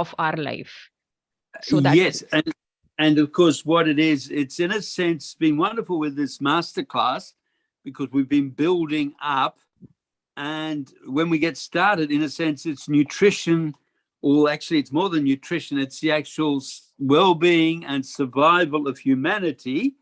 of our life. So yes, and of course what it is, it's in a sense been wonderful with this masterclass because we've been building up, and when we get started, in a sense, it's nutrition, or actually it's more than nutrition, it's the actual well-being and survival of humanity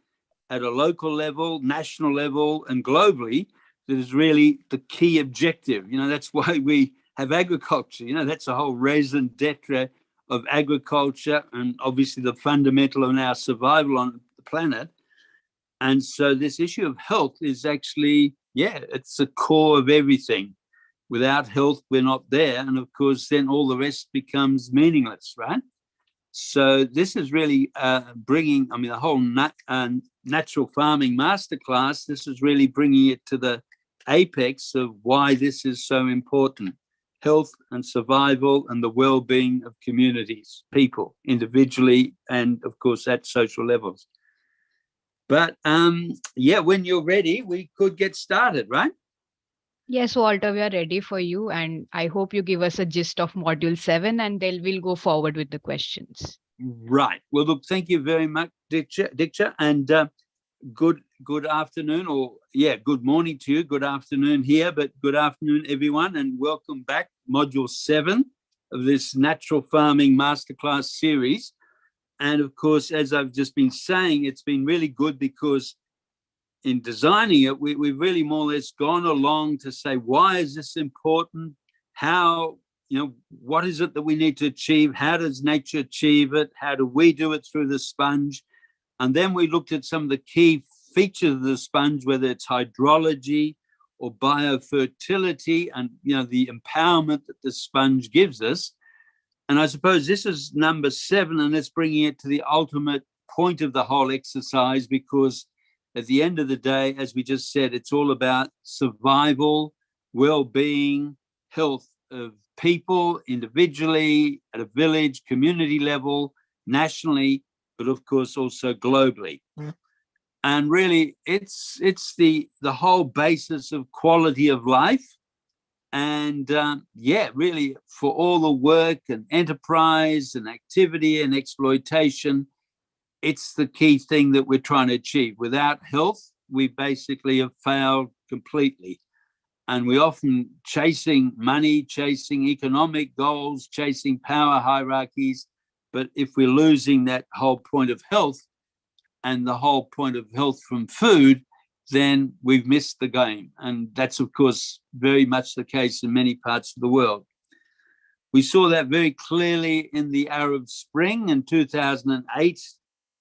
at a local level, national level, and globally. That is really the key objective. That's why we have agriculture. That's the whole raison d'etre of agriculture, and obviously the fundamental of our survival on the planet. And so this issue of health is actually, it's the core of everything. Without health, we're not there. And of course, then all the rest becomes meaningless, right? So this is really bringing, the whole natural farming masterclass, this is really bringing it to the apex of why this is so important. Health and survival and the well-being of communities, people, individually, and of course at social levels. But when you're ready, we could get started, right? Yes, Walter, we are ready for you. And I hope you give us a gist of Module 7 and then we'll go forward with the questions. Right. Well, look, thank you very much, Diksha, and good afternoon, or good morning to you. Good afternoon here, but good afternoon, everyone, and welcome back. Module 7 of this Natural Farming Masterclass series. And of course, as I've just been saying, it's been really good because in designing it, we've really more or less gone along to say, why is this important? How, what is it that we need to achieve? How does nature achieve it? How do we do it through the sponge? And then we looked at some of the key features of the sponge, whether it's hydrology or biofertility and, the empowerment that the sponge gives us. And I suppose this is number 7, and it's bringing it to the ultimate point of the whole exercise, because at the end of the day, as we just said, it's all about survival, well-being, health of people individually, at a village, community level, nationally, but of course also globally. And really, it's the whole basis of quality of life. And really, for all the work and enterprise and activity and exploitation, it's the key thing that we're trying to achieve. Without health, we basically have failed completely. And we're often chasing money, chasing economic goals, chasing power hierarchies. But if we're losing that whole point of health and the whole point of health from food, then we've missed the game. And that's, of course, very much the case in many parts of the world. We saw that very clearly in the Arab Spring in 2008,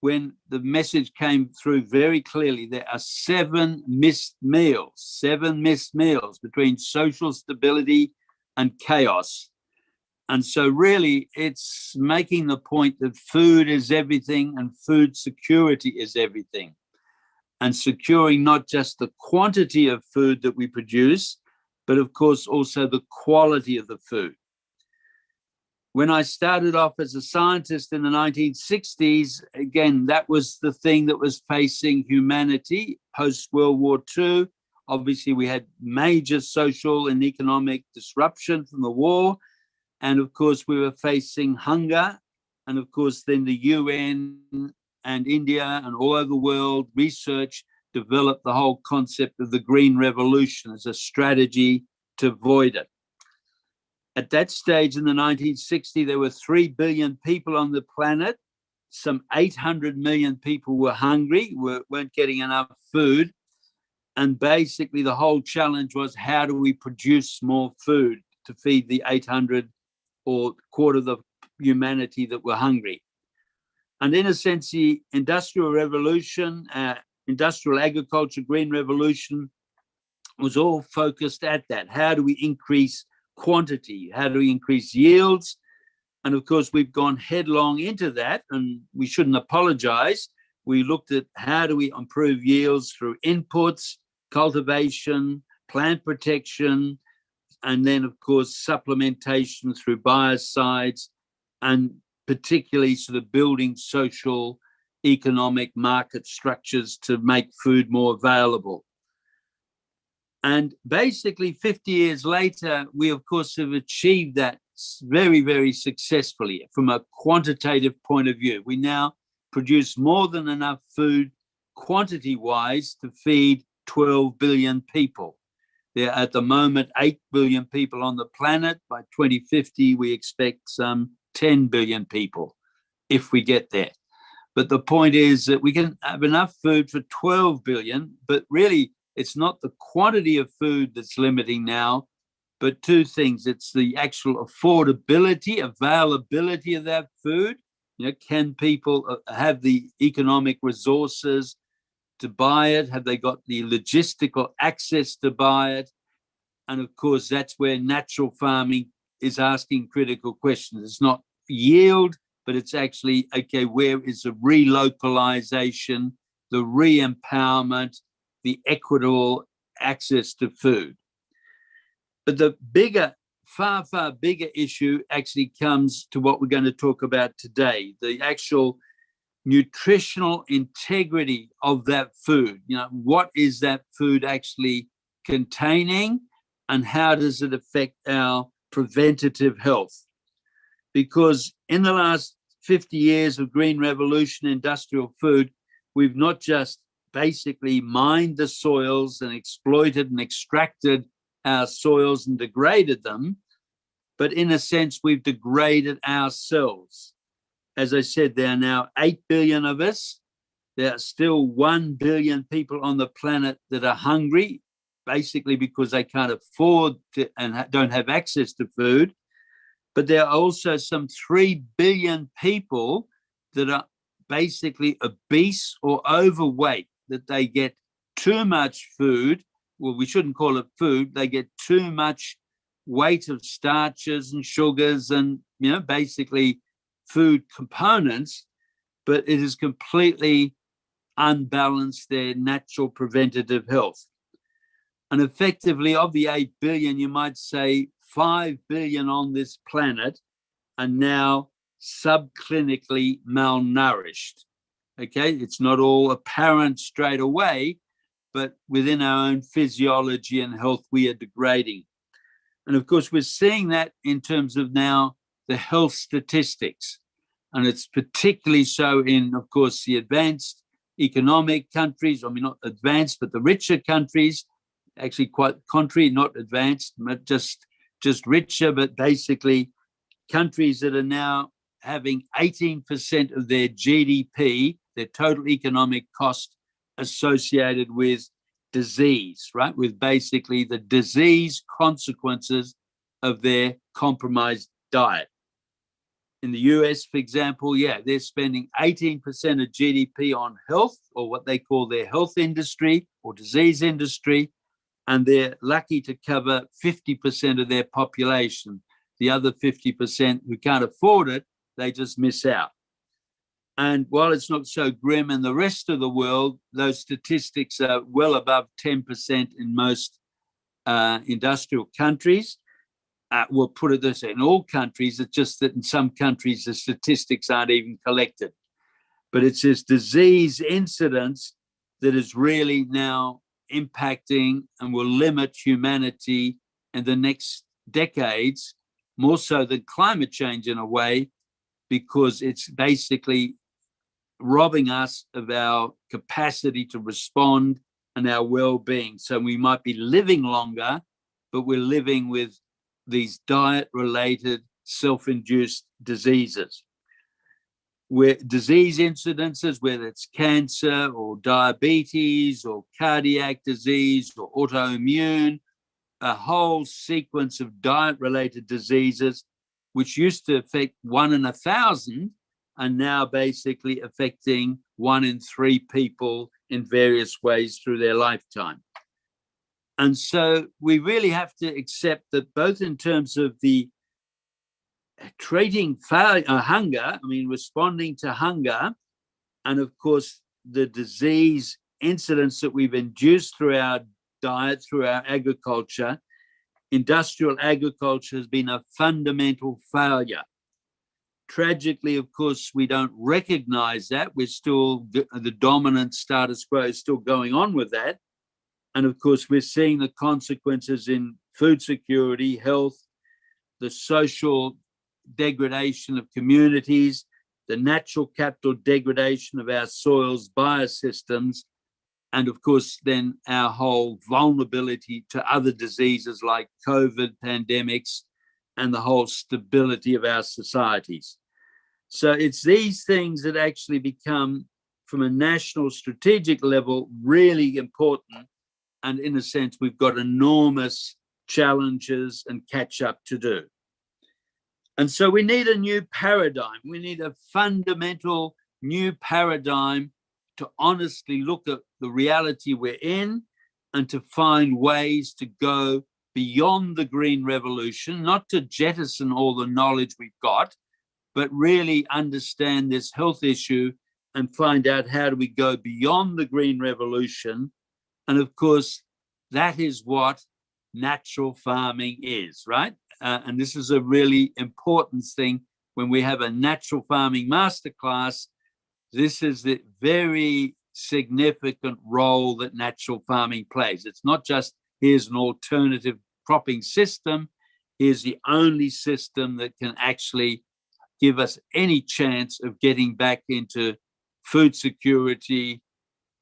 when the message came through very clearly. There are 7 missed meals between social stability and chaos. And so really, it's making the point that food is everything and food security is everything. And securing not just the quantity of food that we produce, but of course also the quality of the food. When I started off as a scientist in the 1960s, again, that was the thing that was facing humanity post-World War II. Obviously, we had major social and economic disruption from the war. And of course, we were facing hunger. And of course, then the UN and India and all over the world, research developed the whole concept of the Green Revolution as a strategy to avoid it. At that stage in the 1960s, there were 3 billion people on the planet. Some 800 million people were hungry, weren't getting enough food. And basically the whole challenge was, how do we produce more food to feed the 800 or quarter of the humanity that were hungry? And in a sense, the Industrial Revolution, industrial agriculture, Green Revolution was all focused at that. How do we increase quantity? How do we increase yields? And of course, we've gone headlong into that, and we shouldn't apologize. We looked at how do we improve yields through inputs, cultivation, plant protection, and then, of course, supplementation through biocides, and particularly sort of building social, economic market structures to make food more available. And basically 50 years later, we, of course, have achieved that very, very successfully from a quantitative point of view. We now produce more than enough food quantity-wise to feed 12 billion people. There are at the moment 8 billion people on the planet. By 2050, we expect some 10 billion people if we get there. But the point is that we can have enough food for 12 billion, but really it's not the quantity of food that's limiting now, but two things. It's the actual affordability, availability of that food. Can people have the economic resources to buy it? Have they got the logistical access to buy it? And of course, that's where natural farming is asking critical questions. It's not yield, but it's actually, okay, where is the relocalization, the re-empowerment, the equitable access to food? But the bigger, far, far bigger issue actually comes to what we're going to talk about today, the actual nutritional integrity of that food. What is that food actually containing, and how does it affect our preventative health? Because in the last 50 years of green revolution industrial food, we've not just basically mined the soils and exploited and extracted our soils and degraded them, but in a sense, we've degraded ourselves. As I said, there are now 8 billion of us. There are still 1 billion people on the planet that are hungry, basically because they can't afford to and don't have access to food. But there are also some 3 billion people that are basically obese or overweight, that they get too much food. Well, we shouldn't call it food. They get too much weight of starches and sugars and, basically food components, but it has completely unbalanced their natural preventative health. And effectively, of the 8 billion, you might say 5 billion on this planet are now subclinically malnourished. Okay, it's not all apparent straight away, but within our own physiology and health, we are degrading. And of course, we're seeing that in terms of now the health statistics. And it's particularly so in, of course, the advanced economic countries. I mean, not advanced, but the richer countries, actually quite contrary, not advanced, but just richer, but basically countries that are now having 18% of their GDP, their total economic cost, associated with disease, right? With basically the disease consequences of their compromised diet. In the US, for example, they're spending 18% of GDP on health, or what they call their health industry or disease industry, and they're lucky to cover 50% of their population. The other 50% who can't afford it, they just miss out. And while it's not so grim in the rest of the world, those statistics are well above 10% in most industrial countries. We'll put it this way, in all countries, it's just that in some countries the statistics aren't even collected. But it's this disease incidence that is really now impacting and will limit humanity in the next decades, more so than climate change in a way, because it's basically robbing us of our capacity to respond and our well-being. So we might be living longer, but we're living with these diet-related, self-induced diseases. Where disease incidences, whether it's cancer or diabetes or cardiac disease or autoimmune, a whole sequence of diet-related diseases, which used to affect 1 in 1,000, are now basically affecting 1 in 3 people in various ways through their lifetime. And so we really have to accept that both in terms of the treating hunger, responding to hunger, and of course the disease incidence that we've induced through our diet, through our agriculture, industrial agriculture has been a fundamental failure. Tragically, of course, we don't recognize that. We're still, the dominant status quo is still going on with that. And of course, we're seeing the consequences in food security, health, the social degradation of communities, the natural capital degradation of our soils, biosystems, and of course, then our whole vulnerability to other diseases like COVID pandemics and the whole stability of our societies. So it's these things that actually become, from a national strategic level, really important. And in a sense, we've got enormous challenges and catch up to do. And so we need a new paradigm. We need a fundamental new paradigm to honestly look at the reality we're in and to find ways to go beyond the green revolution, not to jettison all the knowledge we've got, but really understand this health issue and find out how do we go beyond the green revolution. And of course, that is what natural farming is, right? And this is a really important thing. When we have a natural farming masterclass, this is the very significant role that natural farming plays. It's not just here's an alternative cropping system. Here's the only system that can actually give us any chance of getting back into food security,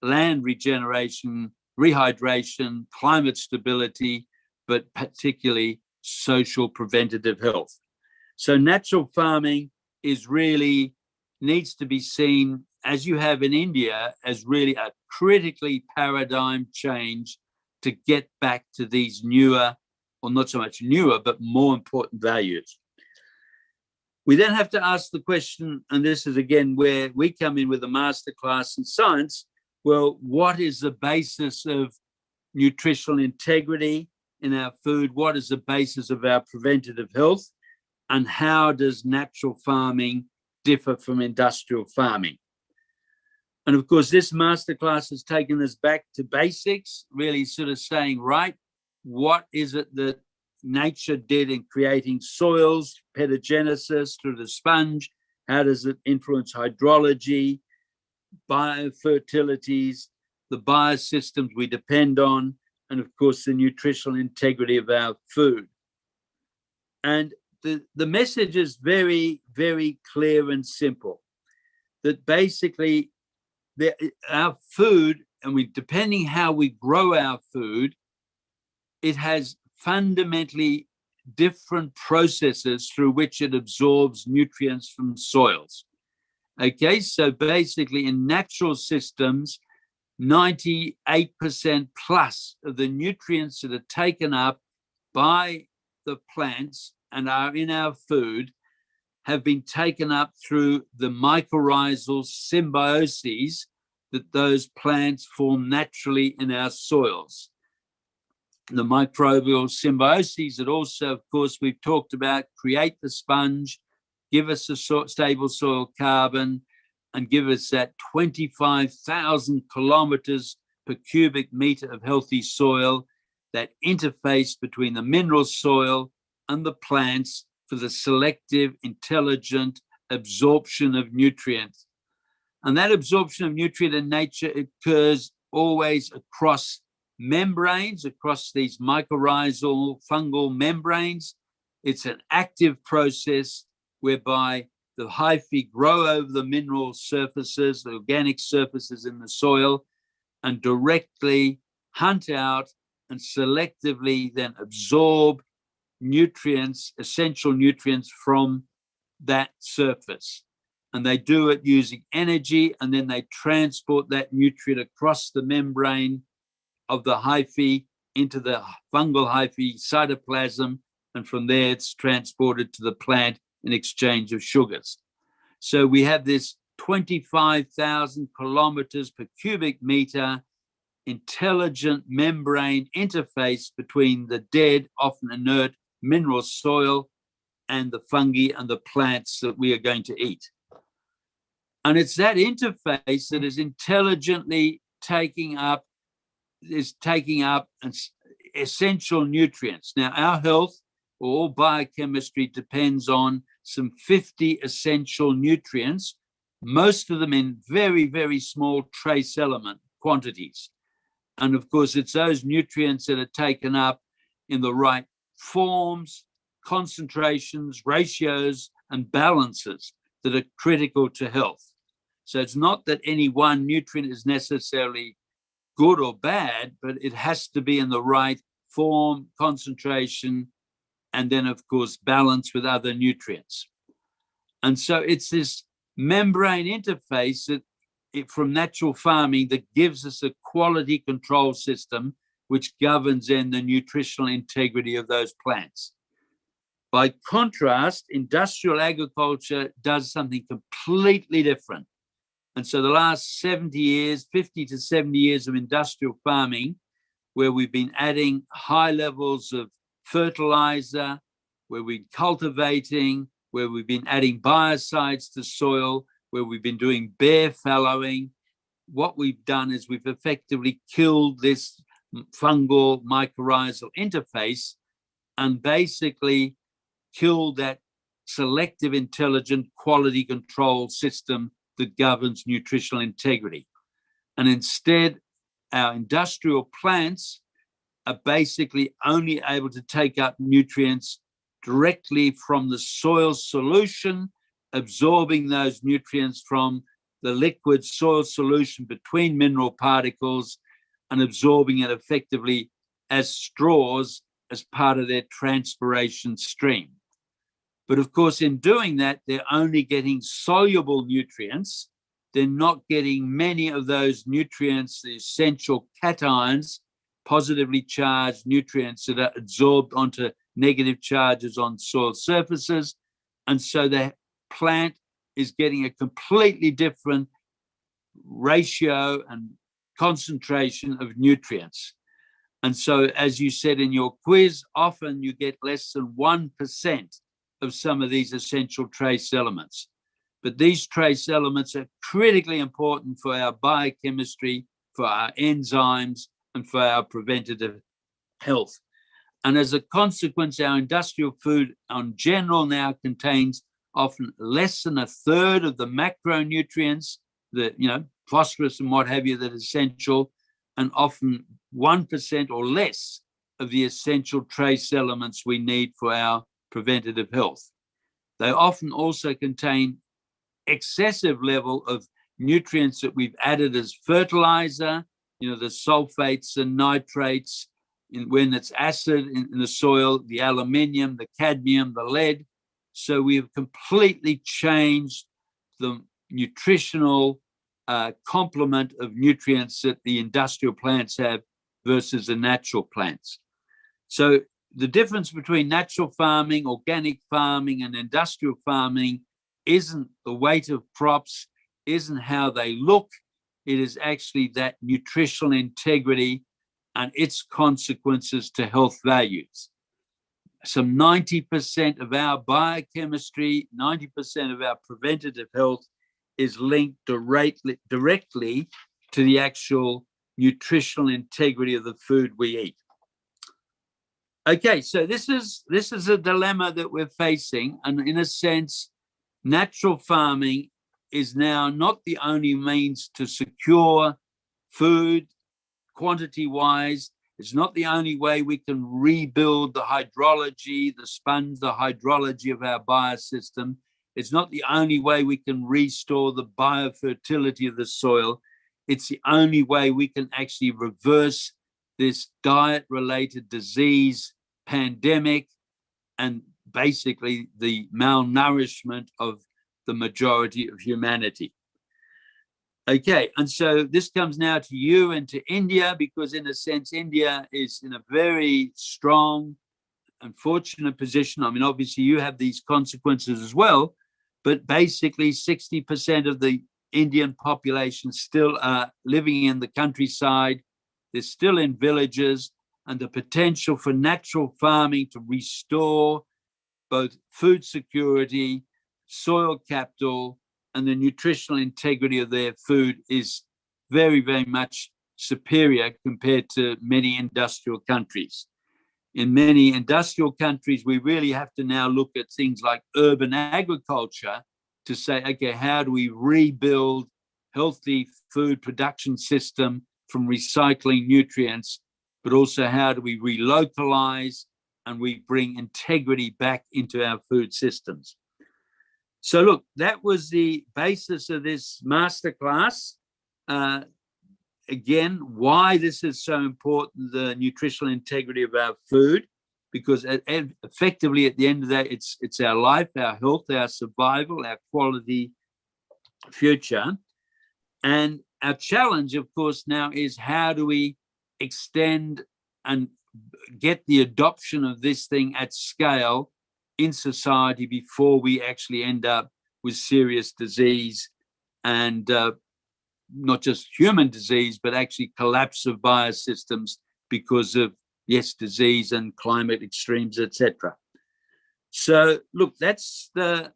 land regeneration, rehydration, climate stability, but particularly social preventative health. So natural farming is really needs to be seen, as you have in India, as really a critically paradigm change to get back to these newer, or not so much newer, but more important values. We then have to ask the question, and this is again where we come in with a masterclass in science, well, what is the basis of nutritional integrity in our food? What is the basis of our preventative health? And how does natural farming differ from industrial farming? And of course, this masterclass has taken us back to basics, really sort of saying, right, what is it that nature did in creating soils, pedogenesis through the sponge? How does it influence hydrology, biofertilities, the biosystems we depend on, and of course, the nutritional integrity of our food? And the message is very, very clear and simple, that basically our food, and depending how we grow our food, it has fundamentally different processes through which it absorbs nutrients from soils. Okay, so basically in natural systems, 98% plus of the nutrients that are taken up by the plants and are in our food have been taken up through the mycorrhizal symbioses that those plants form naturally in our soils. The microbial symbioses that also, of course, we've talked about, create the sponge, give us a stable soil carbon, and give us that 25,000 kilometers per cubic meter of healthy soil, that interface between the mineral soil and the plants for the selective, intelligent absorption of nutrients. And that absorption of nutrient in nature occurs always across membranes, across these mycorrhizal fungal membranes. It's an active process whereby the hyphae grow over the mineral surfaces, the organic surfaces in the soil, and directly hunt out and selectively then absorb nutrients, essential nutrients from that surface. And they do it using energy, and then they transport that nutrient across the membrane of the hyphae into the fungal hyphae cytoplasm, and from there it's transported to the plant in exchange of sugars. So we have this 25,000 kilometers per cubic meter intelligent membrane interface between the dead, often inert mineral soil and the fungi and the plants that we are going to eat. And it's that interface that is intelligently taking up essential nutrients. Now, our health, or all biochemistry, depends on some 50 essential nutrients, most of them in very, very small trace element quantities. And of course, it's those nutrients that are taken up in the right forms, concentrations, ratios, and balances that are critical to health. So it's not that any one nutrient is necessarily good or bad, but it has to be in the right form, concentration, and then, of course, balance with other nutrients. And so it's this membrane interface that from natural farming that gives us a quality control system which governs then the nutritional integrity of those plants. By contrast, industrial agriculture does something completely different. And so the last 70 years, 50 to 70 years of industrial farming, where we've been adding high levels of fertilizer, where we're cultivating, where we've been adding biocides to soil, where we've been doing bare fallowing, what we've done is we've effectively killed this fungal mycorrhizal interface and basically killed that selective intelligent quality control system that governs nutritional integrity. And instead, our industrial plants are basically only able to take up nutrients directly from the soil solution, absorbing those nutrients from the liquid soil solution between mineral particles and absorbing it effectively as straws as part of their transpiration stream. But of course, in doing that, they're only getting soluble nutrients. They're not getting many of those nutrients, the essential cations, positively charged nutrients that are absorbed onto negative charges on soil surfaces. And so the plant is getting a completely different ratio and concentration of nutrients. And so, as you said in your quiz, often you get less than 1% of some of these essential trace elements. But these trace elements are critically important for our biochemistry, for our enzymes, and for our preventative health. And as a consequence, our industrial food in general now contains often less than a third of the macronutrients, the phosphorus and what have you, that are essential, and often 1% or less of the essential trace elements we need for our preventative health. They often also contain excessive level of nutrients that we've added as fertilizer, the sulfates and nitrates, when it's acid in the soil, the aluminium, the cadmium, the lead. So we have completely changed the nutritional complement of nutrients that the industrial plants have versus the natural plants. So the difference between natural farming, organic farming, and industrial farming isn't the weight of crops, isn't how they look. It is actually that nutritional integrity and its consequences to health values. Some 90% of our biochemistry, 90% of our preventative health is linked directly to the actual nutritional integrity of the food we eat. Okay, so this is a dilemma that we're facing, and in a sense, natural farming is now not the only means to secure food quantity-wise. It's not the only way we can rebuild the hydrology, the sponge, the hydrology of our biosystem. It's not the only way we can restore the biofertility of the soil. It's the only way we can actually reverse this diet-related disease pandemic and basically the malnourishment of the majority of humanity. Okay, and so this comes now to you and to India, because in a sense, India is in a very strong and fortunate position. I mean, obviously you have these consequences as well, but basically 60% of the Indian population still are living in the countryside. They're still in villages, and the potential for natural farming to restore both food security, soil capital, and the nutritional integrity of their food is very, very much superior compared to many industrial countries. In many industrial countries, we really have to now look at things like urban agriculture to say, okay, how do we rebuild healthy food production system from recycling nutrients, but also how do we relocalize and we bring integrity back into our food systems. So look, that was the basis of this masterclass. Again, why this is so important, the nutritional integrity of our food, because effectively at the end of the day, it's our life, our health, our survival, our quality future. And our challenge, of course, now is how do we extend and get the adoption of this thing at scale in society before we actually end up with serious disease and not just human disease, but actually collapse of biosystems because of, yes, disease and climate extremes, etc. So, look, that's the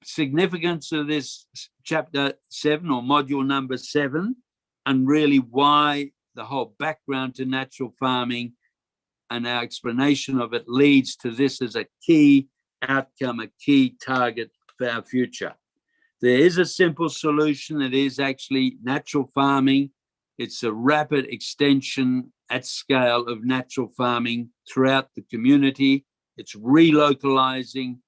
significance of this chapter 7 or module number 7, and really why the whole background to natural farming and our explanation of it leads to this as a key outcome, a key target for our future. There is a simple solution. It is actually natural farming. It's a rapid extension at scale of natural farming throughout the community. It's relocalizing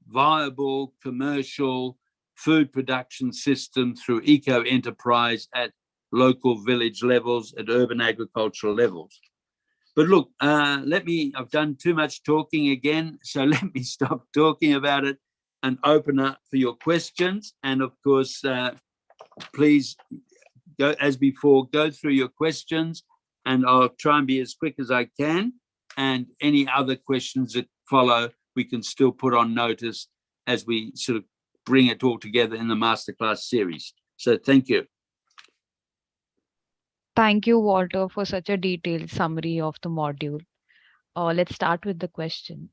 viable commercial food production system through eco-enterprise at local village levels, at urban agricultural levels. But look, I've done too much talking again, so let me stop talking about it and open up for your questions. And of course, please, go as before, go through your questions, and I'll try and be as quick as I can. And any other questions that follow, we can still put on notice as we sort of bring it all together in the masterclass series. So thank you. Thank you, Walter, for such a detailed summary of the module. Let's start with the question.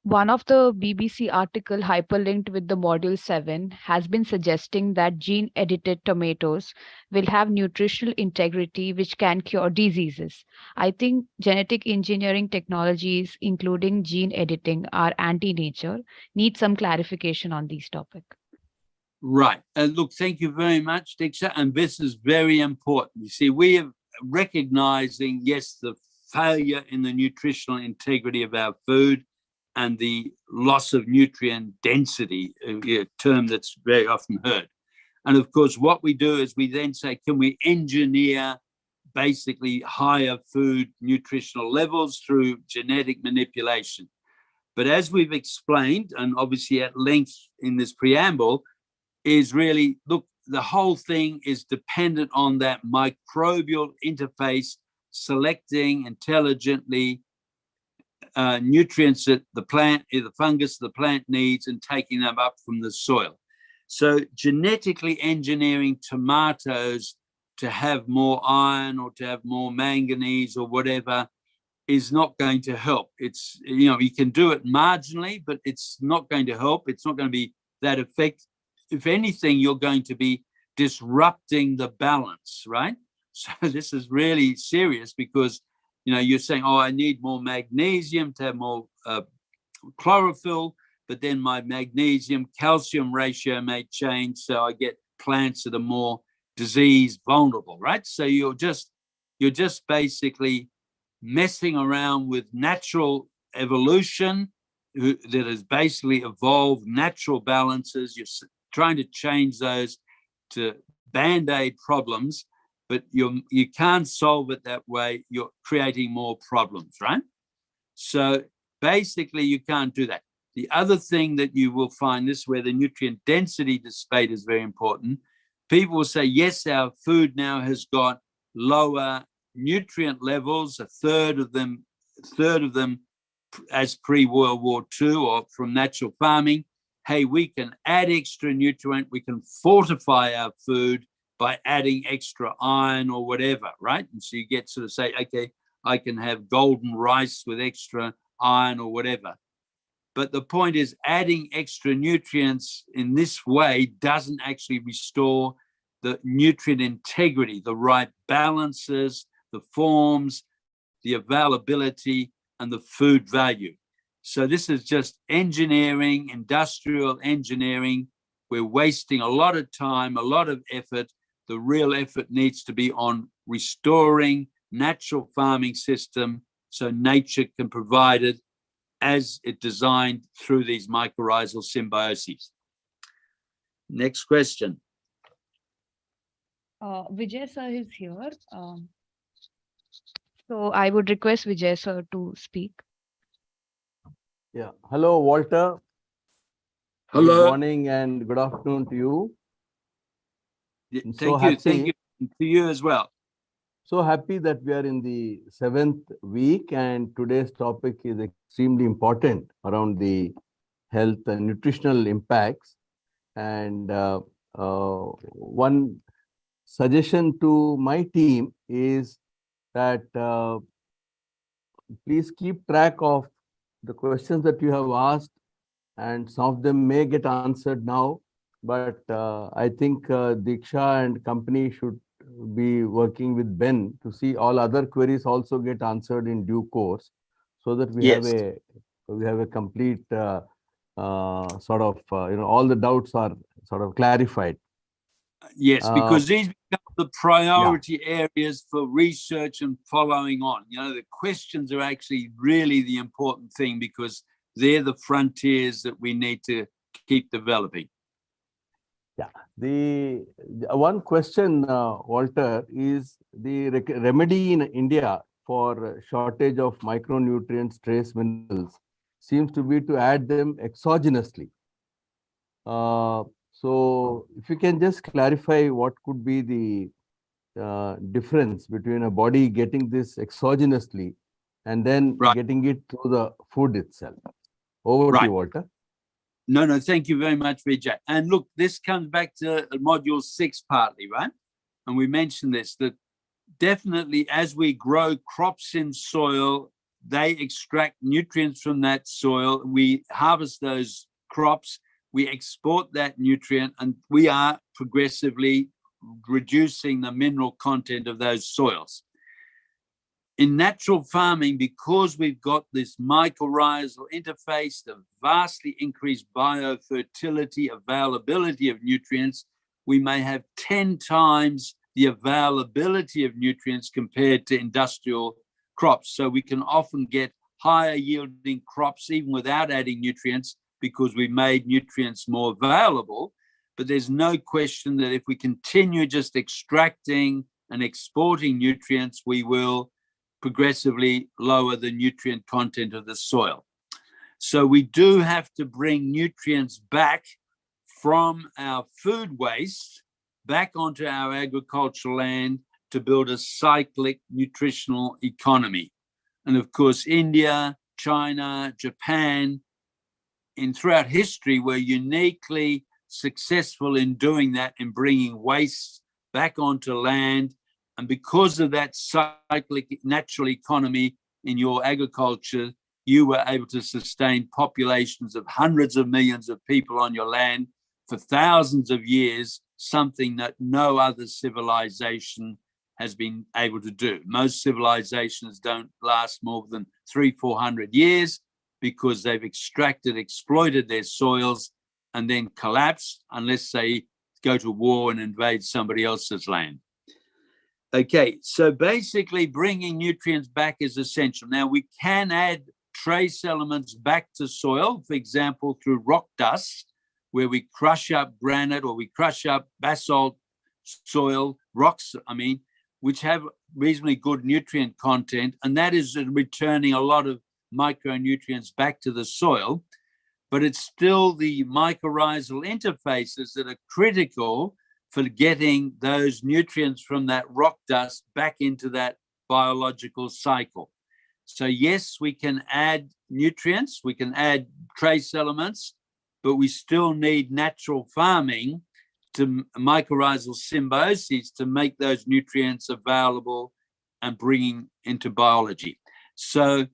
One of the BBC article hyperlinked with the module 7 has been suggesting that gene-edited tomatoes will have nutritional integrity which can cure diseases. I think genetic engineering technologies, including gene editing, are anti-nature. Need some clarification on this topic. Right. Look, thank you very much, Diksha. And this is very important. You see, we are recognizing, yes, the failure in the nutritional integrity of our food and the loss of nutrient density, a term that's very often heard. And of course, what we do is we then say, can we engineer basically higher food nutritional levels through genetic manipulation? But as we've explained, and obviously at length in this preamble, is really, look, the whole thing is dependent on that microbial interface selecting intelligently nutrients that the plant, the fungus, the plant needs, and taking them up from the soil. So genetically engineering tomatoes to have more iron or to have more manganese or whatever is not going to help. It's, you know, you can do it marginally, but it's not going to help. It's not going to be that effective. If anything, you're going to be disrupting the balance, right? So this is really serious because, you know, you're saying, oh, I need more magnesium to have more chlorophyll, but then my magnesium calcium ratio may change, so I get plants that are more disease vulnerable, right? So you're just basically messing around with natural evolution that has basically evolved natural balances. You're trying to change those to band-aid problems, but you can't solve it that way. You're creating more problems, right? So basically, you can't do that. The other thing that you will find, this where the nutrient density debate is very important. People will say, yes, our food now has got lower nutrient levels, a third of them as pre-World War II or from natural farming. Hey, we can add extra nutrient, we can fortify our food by adding extra iron or whatever, right? And so you get sort of say, okay, I can have golden rice with extra iron or whatever. But the point is, adding extra nutrients in this way doesn't actually restore the nutrient integrity, the right balances, the forms, the availability, and the food value. So this is just engineering, industrial engineering. We're wasting a lot of time, a lot of effort. The real effort needs to be on restoring natural farming system so nature can provide it as it designed through these mycorrhizal symbioses. Next question. Vijay sir is here. So I would request Vijay sir to speak. Yeah. Hello, Walter. Good Hello. morning and good afternoon to you. I'm Thank you. Thank happy. you to you as well. So happy that we are in the 7th week and today's topic is extremely important around the health and nutritional impacts. And one suggestion to my team is that please keep track of the questions that you have asked, and some of them may get answered now. But I think Diksha and company should be working with Ben to see all other queries also get answered in due course, so that we Yes. have a complete sort of all the doubts are sort of clarified. Yes, because these become the priority Yeah. areas for research and following on. You know, the questions are actually really the important thing because they're the frontiers that we need to keep developing. Yeah. The one question, Walter, is the remedy in India for shortage of micronutrients, trace minerals, seems to be to add them exogenously. So if you can just clarify what could be the difference between a body getting this exogenously and then getting it through the food itself. Over to you, Walter. No, thank you very much, Vijay. And look, this comes back to module 6 partly, right? And we mentioned this, that definitely as we grow crops in soil, they extract nutrients from that soil. We harvest those crops, we export that nutrient, and we are progressively reducing the mineral content of those soils. In natural farming, because we've got this mycorrhizal interface, the vastly increased biofertility, availability of nutrients, we may have 10 times the availability of nutrients compared to industrial crops. So we can often get higher yielding crops even without adding nutrients because we made nutrients more available. But there's no question that if we continue just extracting and exporting nutrients, we will progressively lower the nutrient content of the soil. So we do have to bring nutrients back from our food waste back onto our agricultural land to build a cyclic nutritional economy. And of course, India, China, Japan, throughout history were uniquely successful in doing that, in bringing waste back onto land. And because of that cyclic natural economy in your agriculture, you were able to sustain populations of hundreds of millions of people on your land for thousands of years, something that no other civilization has been able to do. Most civilizations don't last more than 300-400 years because they've exploited their soils and then collapse unless they go to war and invade somebody else's land. Okay, so basically bringing nutrients back is essential. Now, we can add trace elements back to soil, for example, through rock dust, where we crush up granite or we crush up basalt soil, rocks, which have reasonably good nutrient content, and that is returning a lot of micronutrients back to the soil. But it's still the mycorrhizal interfaces that are critical for getting those nutrients from that rock dust back into that biological cycle. So yes, we can add nutrients, we can add trace elements, but we still need natural farming to mycorrhizal symbioses to make those nutrients available and bringing into biology. So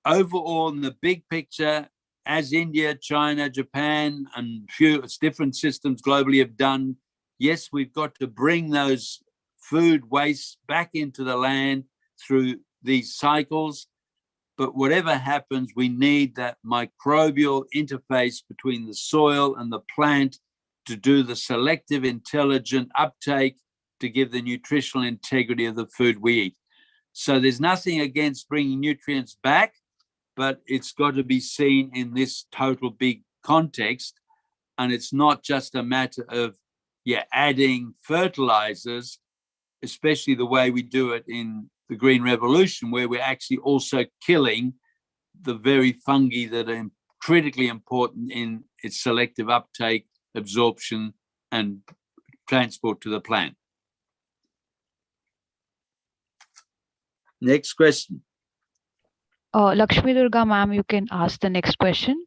overall, in the big picture, as India, China, Japan, and few different systems globally have done, yes, we've got to bring those food wastes back into the land through these cycles. But whatever happens, we need that microbial interface between the soil and the plant to do the selective, intelligent uptake to give the nutritional integrity of the food we eat. So there's nothing against bringing nutrients back, but it's got to be seen in this total big context. And it's not just a matter of, adding fertilizers, especially the way we do it in the Green Revolution, where we're actually also killing the very fungi that are critically important in its selective uptake, absorption, and transport to the plant. Next question. Lakshmi Durga, ma'am, you can ask the next question.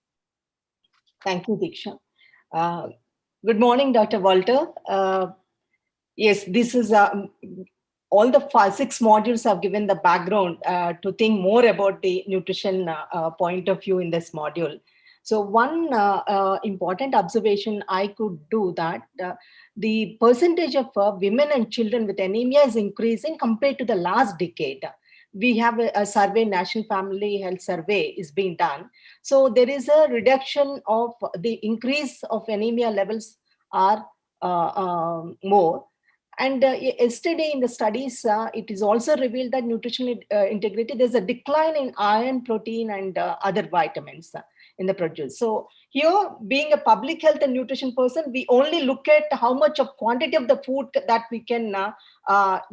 Thank you, Diksha. Good morning, Dr. Walter. Yes, this is all the 6 modules have given the background to think more about the nutrition point of view in this module. So one important observation I could do that the percentage of women and children with anemia is increasing compared to the last decade. We have a survey, National Family Health Survey is being done. So there is a reduction of the increase of anemia levels are more. And yesterday in the studies, it is also revealed that nutritional integrity, there's a decline in iron, protein, and other vitamins in the produce. So here, being a public health and nutrition person, we only look at how much of quantity of the food that we can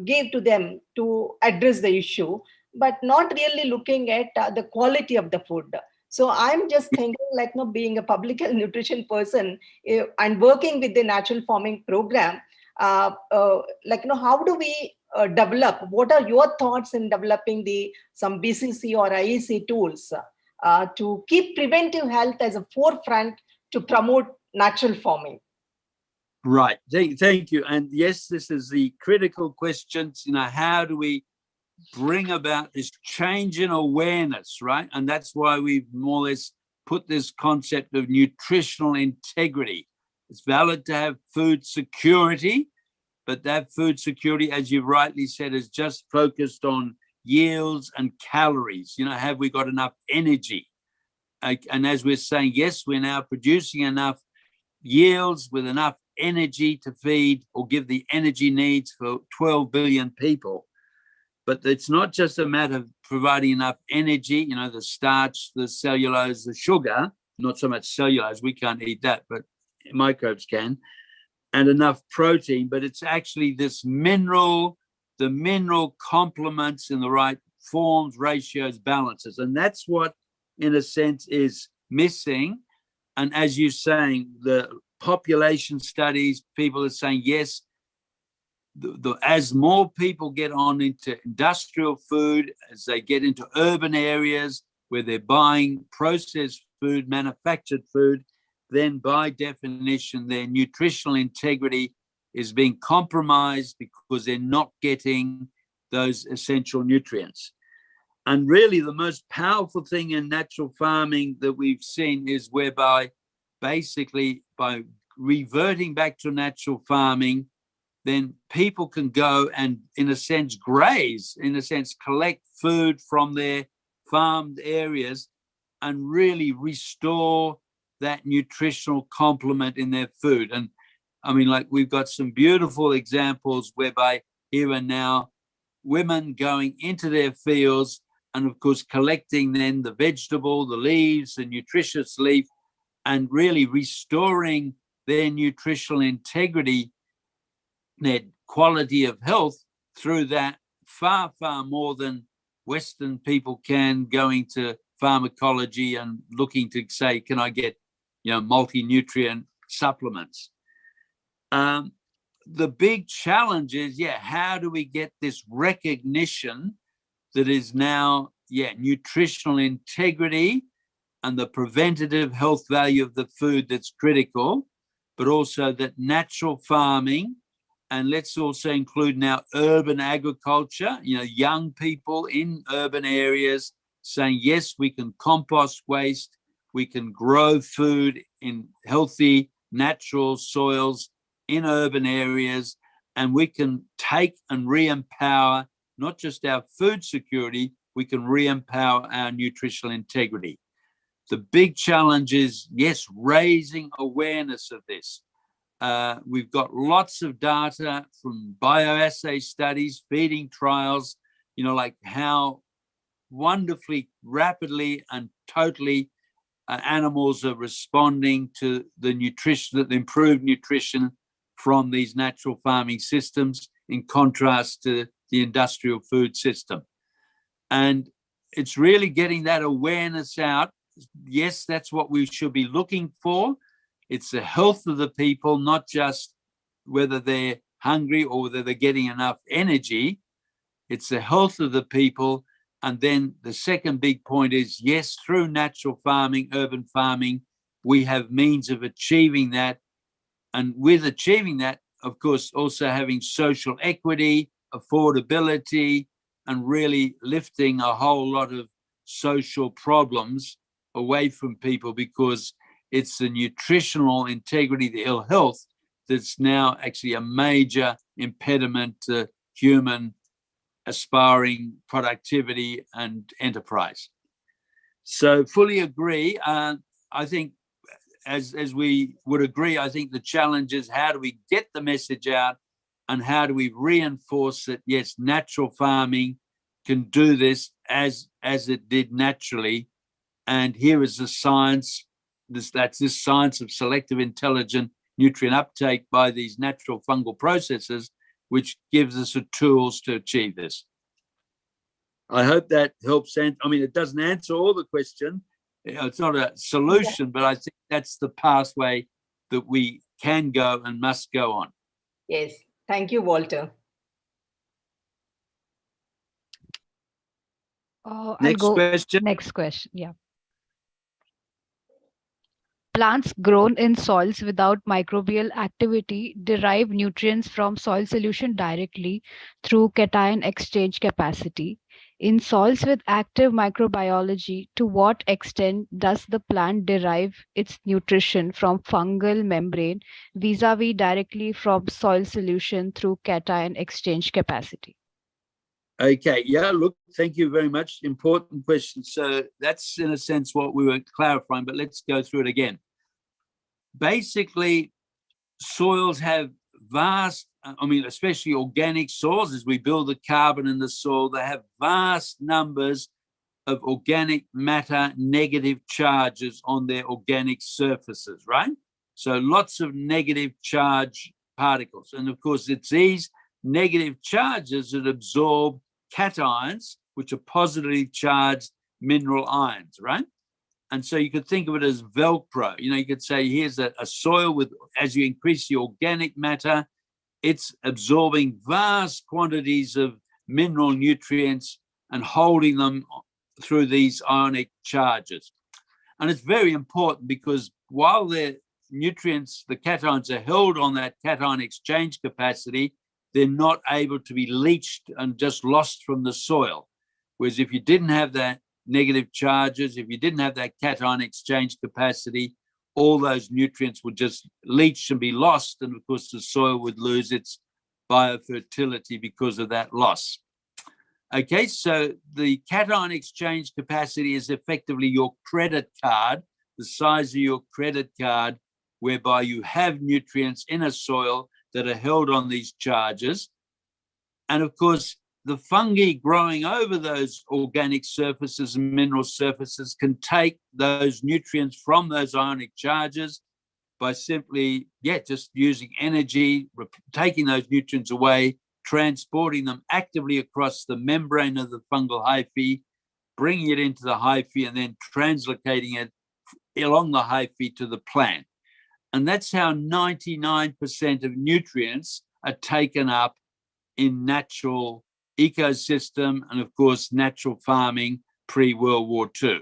give to them to address the issue, but not really looking at the quality of the food. So I'm just thinking, like, being a public health nutrition person and working with the natural farming program, how do we develop? What are your thoughts in developing some BCC or IEC tools to keep preventive health as a forefront to promote natural farming? Right. Thank you. And yes, this is the critical questions. How do we bring about this change in awareness, right? And that's why we've more or less put this concept of nutritional integrity. It's valid to have food security, but that food security, as you rightly said, is just focused on yields and calories. Have we got enough energy? And as we're saying, yes, we're now producing enough yields with enough energy to feed or give the energy needs for 12 billion people. But it's not just a matter of providing enough energy, the starch, the cellulose, the sugar, not so much cellulose, we can't eat that, but microbes can, and enough protein, but it's actually the mineral complements in the right forms, ratios, balances. And that's what, in a sense, is missing. And as you're saying, the population studies, people are saying, yes, as more people get on into industrial food, as they get into urban areas where they're buying processed food, manufactured food, then by definition, their nutritional integrity is being compromised because they're not getting those essential nutrients. And really, the most powerful thing in natural farming that we've seen is whereby basically by reverting back to natural farming, then people can go and, in a sense, graze, in a sense, collect food from their farmed areas and really restore that nutritional complement in their food. And I mean, like, we've got some beautiful examples whereby here and now women going into their fields and, of course, collecting then the vegetable, the leaves, the nutritious leaf, and really restoring their nutritional integrity, their quality of health through that, far, far more than Western people can, going to pharmacology and looking to say, can I get, multi-nutrient supplements? The big challenge is, how do we get this recognition that is now, nutritional integrity and the preventative health value of the food that's critical, but also that natural farming, and let's also include now urban agriculture, young people in urban areas saying, yes, we can compost waste, we can grow food in healthy, natural soils in urban areas, and we can take and re-empower not just our food security, we can re-empower our nutritional integrity. The big challenge is, yes, raising awareness of this. We've got lots of data from bioassay studies, feeding trials, like how wonderfully, rapidly, and totally animals are responding to the nutrition, the improved nutrition from these natural farming systems, in contrast to the industrial food system. And it's really getting that awareness out. Yes, that's what we should be looking for. It's the health of the people, not just whether they're hungry or whether they're getting enough energy. It's the health of the people. And then the second big point is, yes, through natural farming, urban farming, we have means of achieving that. And with achieving that, of course, also having social equity, affordability, and really lifting a whole lot of social problems away from people, because it's the nutritional integrity, the ill health, that's now actually a major impediment to human aspiring productivity and enterprise. So fully agree. I think as we would agree, I think the challenge is, how do we get the message out, and how do we reinforce that, yes, natural farming can do this as it did naturally. And here is the science, that's this science of selective intelligent nutrient uptake by these natural fungal processes, which gives us the tools to achieve this. I hope that helps. I mean, it doesn't answer all the question. It's not a solution, but I think that's the pathway that we can go and must go on. Yes. Thank you, Walter. Next question. Next question. Yeah. Plants grown in soils without microbial activity derive nutrients from soil solution directly through cation exchange capacity. In soils with active microbiology, to what extent does the plant derive its nutrition from fungal membrane vis-a-vis directly from soil solution through cation exchange capacity? Okay, yeah, look, thank you very much. Important question. So that's in a sense what we were clarifying, but let's go through it again. Basically, soils have vast, especially organic soils, as we build the carbon in the soil, they have vast numbers of organic matter negative charges on their organic surfaces, right? So lots of negative charge particles. And of course, it's these negative charges that absorb cations, which are positively charged mineral ions, right? And so you could think of it as Velcro. You could say, here's a soil with, as you increase the organic matter, it's absorbing vast quantities of mineral nutrients and holding them through these ionic charges. And it's very important, because while the nutrients, the cations, are held on that cation exchange capacity, they're not able to be leached and just lost from the soil. Whereas if you didn't have that negative charges, if you didn't have that cation exchange capacity, all those nutrients would just leach and be lost. And of course, the soil would lose its biofertility because of that loss. Okay, so the cation exchange capacity is effectively your credit card, the size of your credit card, whereby you have nutrients in a soil that are held on these charges. And of course, the fungi growing over those organic surfaces and mineral surfaces can take those nutrients from those ionic charges by simply, just using energy, taking those nutrients away, transporting them actively across the membrane of the fungal hyphae, bringing it into the hyphae, and then translocating it along the hyphae to the plant. And that's how 99% of nutrients are taken up in natural ecosystem and, of course, natural farming pre-World War II.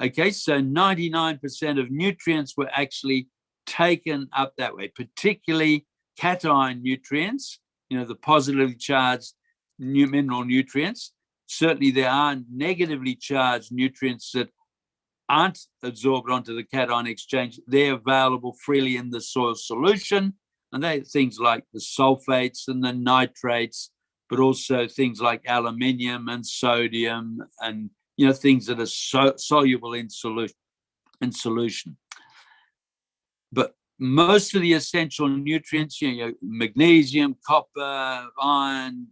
Okay, so 99% of nutrients were actually taken up that way, particularly cation nutrients, the positively charged mineral nutrients. Certainly there are negatively charged nutrients that aren't absorbed onto the cation exchange. They're available freely in the soil solution, and they things like the sulfates and the nitrates, but also things like aluminium and sodium, and things that are soluble in solution. But most of the essential nutrients, magnesium, copper, iron,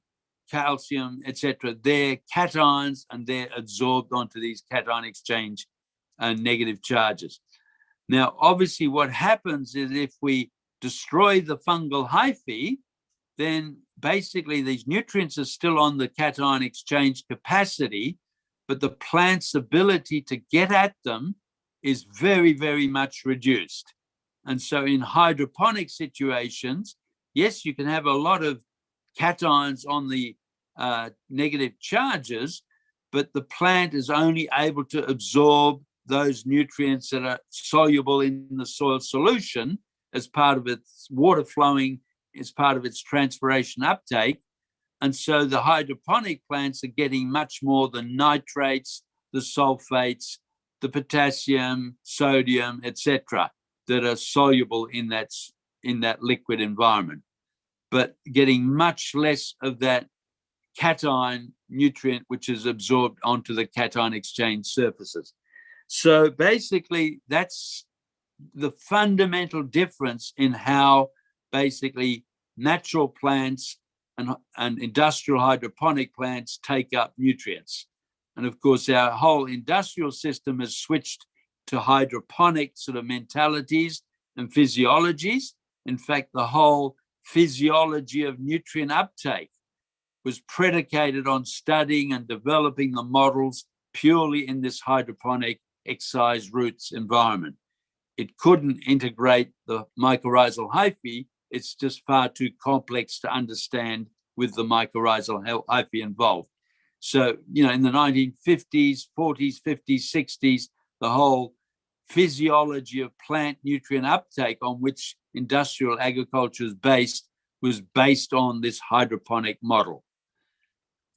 calcium, etc., they're cations and they're absorbed onto these cation exchange negative charges. Now, obviously, what happens is if we destroy the fungal hyphae, then basically these nutrients are still on the cation exchange capacity, but the plant's ability to get at them is very, very much reduced. And so in hydroponic situations, yes, you can have a lot of cations on the negative charges, but the plant is only able to absorb those nutrients that are soluble in the soil solution as part of its water flowing, as part of its transpiration uptake. And so the hydroponic plants are getting much more the nitrates, the sulfates, the potassium, sodium, etc., that are soluble in that liquid environment, but getting much less of that cation nutrient, which is absorbed onto the cation exchange surfaces. So basically, that's the fundamental difference in how basically natural plants and industrial hydroponic plants take up nutrients. And of course, our whole industrial system has switched to hydroponic sort of mentalities and physiologies. In fact, the whole physiology of nutrient uptake was predicated on studying and developing the models purely in this hydroponic excised roots environment. It couldn't integrate the mycorrhizal hyphae. It's just far too complex to understand with the mycorrhizal hyphae involved. So, in the 1950s, 40s, 50s, 60s, the whole physiology of plant nutrient uptake on which industrial agriculture is based was based on this hydroponic model.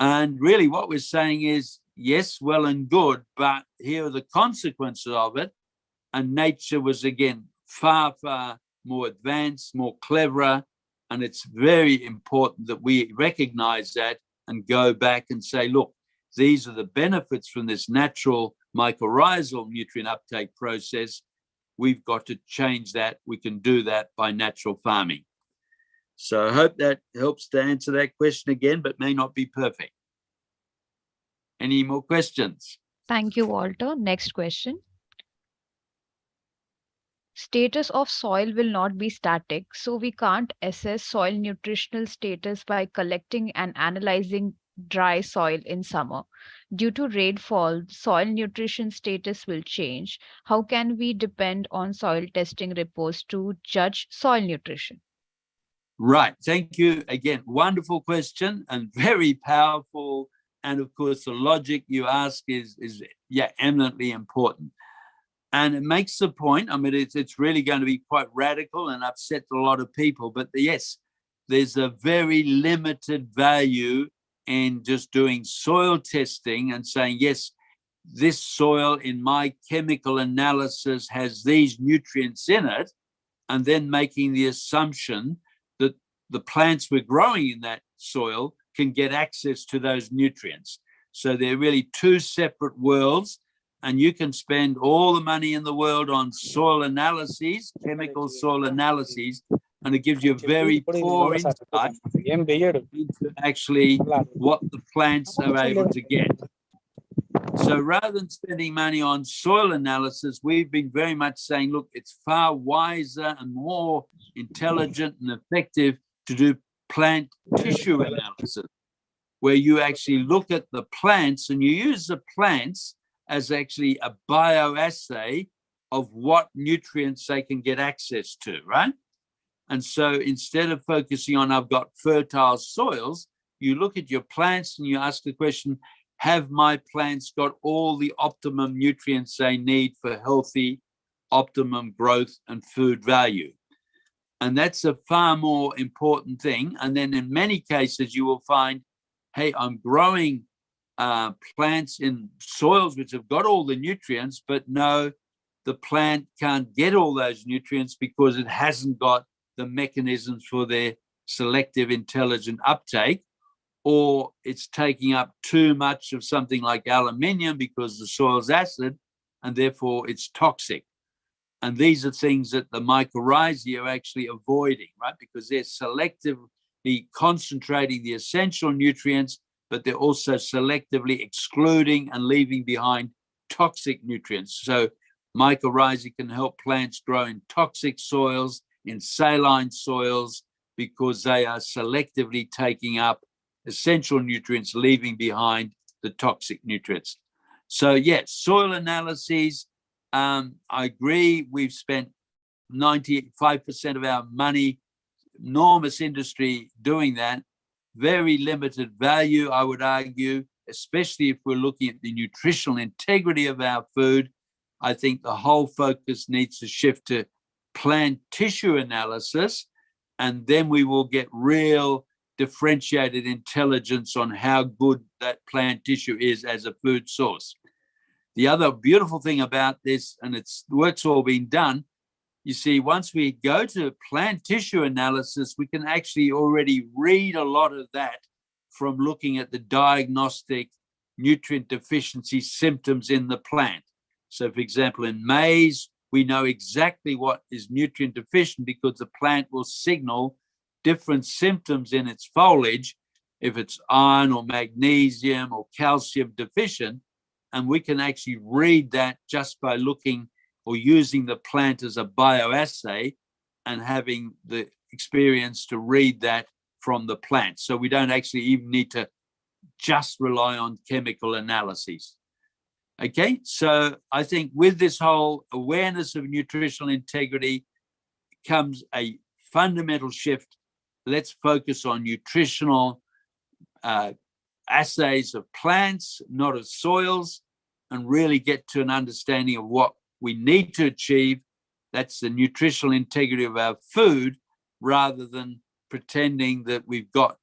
And really what we're saying is, yes, well and good, but here are the consequences of it. And nature was, again, far, far more advanced, more cleverer. And it's very important that we recognize that and go back and say, look, these are the benefits from this natural mycorrhizal nutrient uptake process. We've got to change that. We can do that by natural farming. So I hope that helps to answer that question again, but may not be perfect. Any more questions? Thank you, Walter. Next question. Status of soil will not be static, so we can't assess soil nutritional status by collecting and analyzing dry soil in summer. Due to rainfall, soil nutrition status will change. How can we depend on soil testing reports to judge soil nutrition? Right. Thank you again. Wonderful question and very powerful. And of course, the logic you ask is eminently important. And it makes the point, I mean, it's really going to be quite radical and upset a lot of people. But yes, there's a very limited value in just doing soil testing and saying, yes, this soil in my chemical analysis has these nutrients in it, and then making the assumption that the plants we're growing in that soil can get access to those nutrients. So they're really two separate worlds. And you can spend all the money in the world on soil analyses, chemical soil analyses, and it gives you a very poor insight into actually what the plants are able to get. So rather than spending money on soil analysis, we've been very much saying, look, it's far wiser and more intelligent and effective to do plant tissue analysis, where you actually look at the plants and you use the plants as actually a bioassay of what nutrients they can get access to, right? And so instead of focusing on, I've got fertile soils, you look at your plants and you ask the question, have my plants got all the optimum nutrients they need for healthy, optimum growth and food value? And that's a far more important thing. And then in many cases, you will find, hey, I'm growing plants in soils which have got all the nutrients, but no, the plant can't get all those nutrients because it hasn't got the mechanisms for their selective intelligent uptake, or it's taking up too much of something like aluminium because the soil's acid and therefore it's toxic. And these are things that the mycorrhizae are actually avoiding, right? Because they're selectively concentrating the essential nutrients, but they're also selectively excluding and leaving behind toxic nutrients. So mycorrhizae can help plants grow in toxic soils, in saline soils, because they are selectively taking up essential nutrients, leaving behind the toxic nutrients. So yes, soil analyses, I agree, we've spent 95% of our money, enormous industry doing that, very limited value, I would argue, especially if we're looking at the nutritional integrity of our food. I think the whole focus needs to shift to plant tissue analysis, and then we will get real differentiated intelligence on how good that plant tissue is as a food source. The other beautiful thing about this, and it's work's all been done, you see, once we go to plant tissue analysis, we can actually already read a lot of that from looking at the diagnostic nutrient deficiency symptoms in the plant. So, for example, in maize, we know exactly what is nutrient deficient because the plant will signal different symptoms in its foliage, if it's iron or magnesium or calcium deficient, and we can actually read that just by looking or using the plant as a bioassay and having the experience to read that from the plant. So we don't actually even need to just rely on chemical analyses. Okay, so I think with this whole awareness of nutritional integrity comes a fundamental shift. Let's focus on nutritional assays of plants, not of soils, and really get to an understanding of what we need to achieve. That's the nutritional integrity of our food, rather than pretending that we've got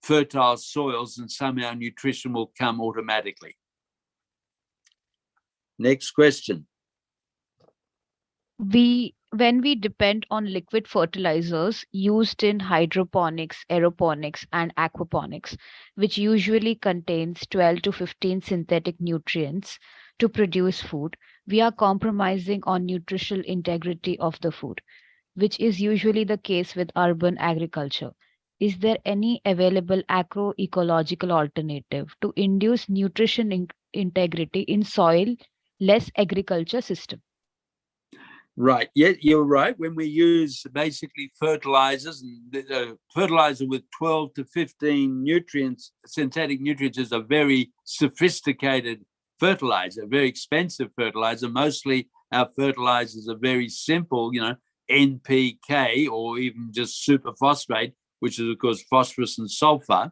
fertile soils and somehow nutrition will come automatically. Next question. When we depend on liquid fertilizers used in hydroponics, aeroponics, and aquaponics, which usually contains 12 to 15 synthetic nutrients to produce food, we are compromising on nutritional integrity of the food, which is usually the case with urban agriculture. Is there any available agroecological alternative to induce nutrition integrity in soil-less agriculture system? Right. Yeah, you're right. When we use basically fertilizers, and fertilizer with 12 to 15 nutrients, synthetic nutrients, is a very sophisticated fertilizer, very expensive fertilizer. Mostly our fertilizers are very simple, NPK or even just superphosphate, which is, of course, phosphorus and sulfur.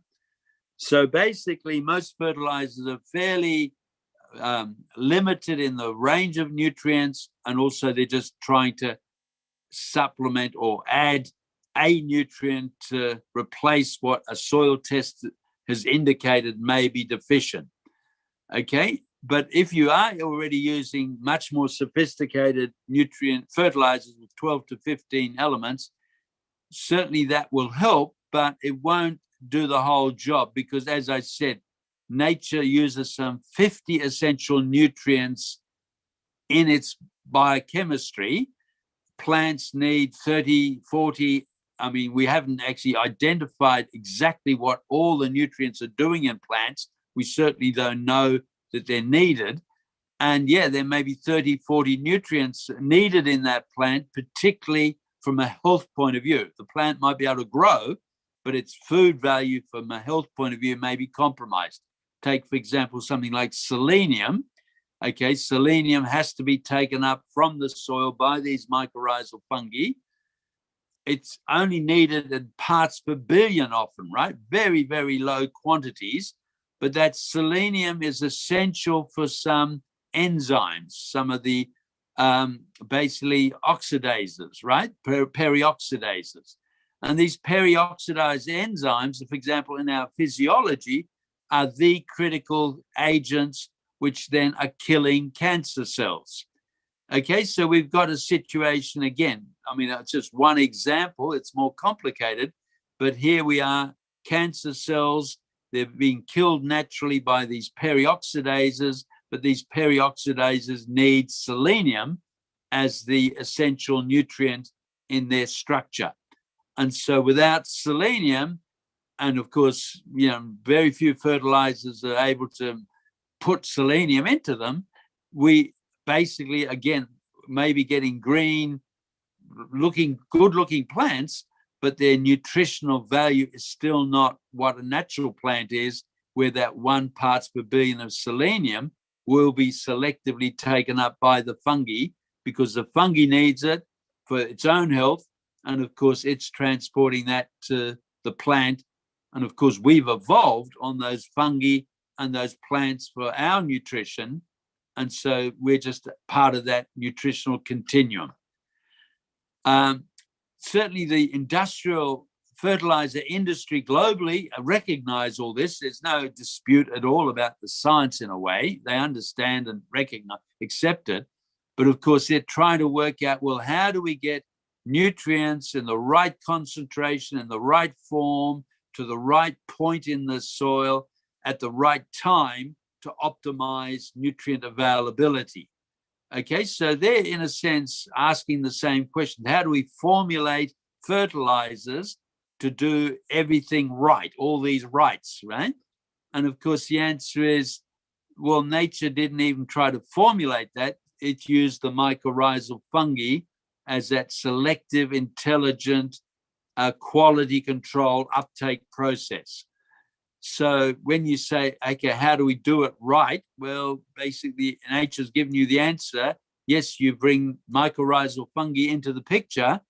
So basically, most fertilizers are fairly limited in the range of nutrients, and also they're just trying to supplement or add a nutrient to replace what a soil test has indicated may be deficient. Okay, but if you are already using much more sophisticated nutrient fertilizers with 12 to 15 elements, certainly that will help, but it won't do the whole job, because, as I said, nature uses some 50 essential nutrients in its biochemistry. Plants need 30, 40. I mean, we haven't actually identified exactly what all the nutrients are doing in plants. We certainly don't know that they're needed. And yeah, there may be 30, 40 nutrients needed in that plant, particularly from a health point of view. The plant might be able to grow, but its food value from a health point of view may be compromised. Take, for example, something like selenium. Okay, selenium has to be taken up from the soil by these mycorrhizal fungi. It's only needed in parts per billion often, right? Very, very low quantities. But that selenium is essential for some enzymes, some of the basically oxidazes, right? Perioxidazes. And these perioxidase enzymes, for example, in our physiology, are the critical agents which then are killing cancer cells. Okay, so we've got a situation again. I mean, it's just one example. It's more complicated, but here we are, cancer cells, they're being killed naturally by these perioxidases, but these perioxidases need selenium as the essential nutrient in their structure. And so without selenium, and of course, very few fertilizers are able to put selenium into them, we basically, again, maybe getting green, good looking plants, but their nutritional value is still not what a natural plant is, where that 1 parts per billion of selenium will be selectively taken up by the fungi, because the fungi needs it for its own health. And of course, it's transporting that to the plant. And of course, we've evolved on those fungi and those plants for our nutrition. And so we're just part of that nutritional continuum. Certainly the industrial fertilizer industry globally recognize all this. There's no dispute at all about the science in a way. They understand and recognize, accept it. But of course, they're trying to work out, well, how do we get nutrients in the right concentration, in the right form, to the right point in the soil at the right time to optimize nutrient availability? Okay, so they're in a sense asking the same question. How do we formulate fertilizers to do everything right, all these rights, right? And of course, the answer is, well, nature didn't even try to formulate that. It used the mycorrhizal fungi as that selective, intelligent, quality control uptake process. So when you say, okay, how do we do it right? Well, basically, nature's given you the answer. Yes, you bring mycorrhizal fungi into the picture,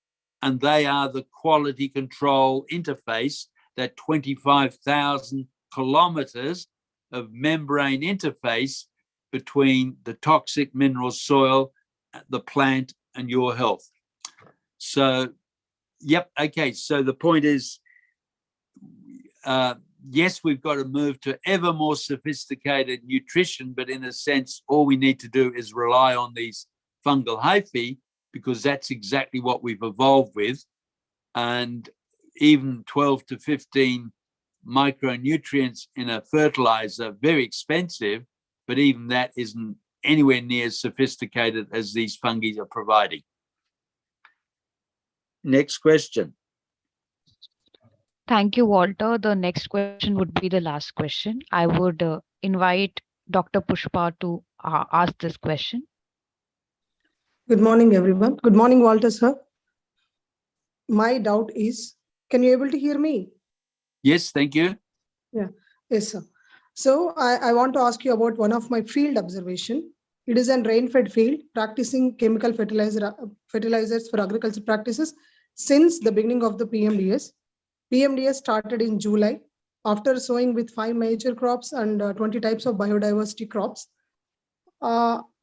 and they are the quality control interface, that 25,000 kilometers of membrane interface between the toxic mineral soil, the plant, and your health. So, yep, okay, so the point is, yes, we've got to move to ever more sophisticated nutrition, but in a sense, all we need to do is rely on these fungal hyphae, because that's exactly what we've evolved with. And even 12 to 15 micronutrients in a fertilizer, very expensive, but even that isn't anywhere near as sophisticated as these fungi are providing. Next question. Thank you, Walter. The next question would be the last question. I would invite Dr. Pushpa to ask this question. Good morning, everyone. Good morning, Walter, sir. My doubt is, can you able to hear me? Yes, thank you. Yeah, yes, sir. So I want to ask you about one of my field observation. It is an rain-fed field practicing chemical fertilizers for agriculture practices since the beginning of the PMDS. PMDS started in July after sowing with 5 major crops and 20 types of biodiversity crops.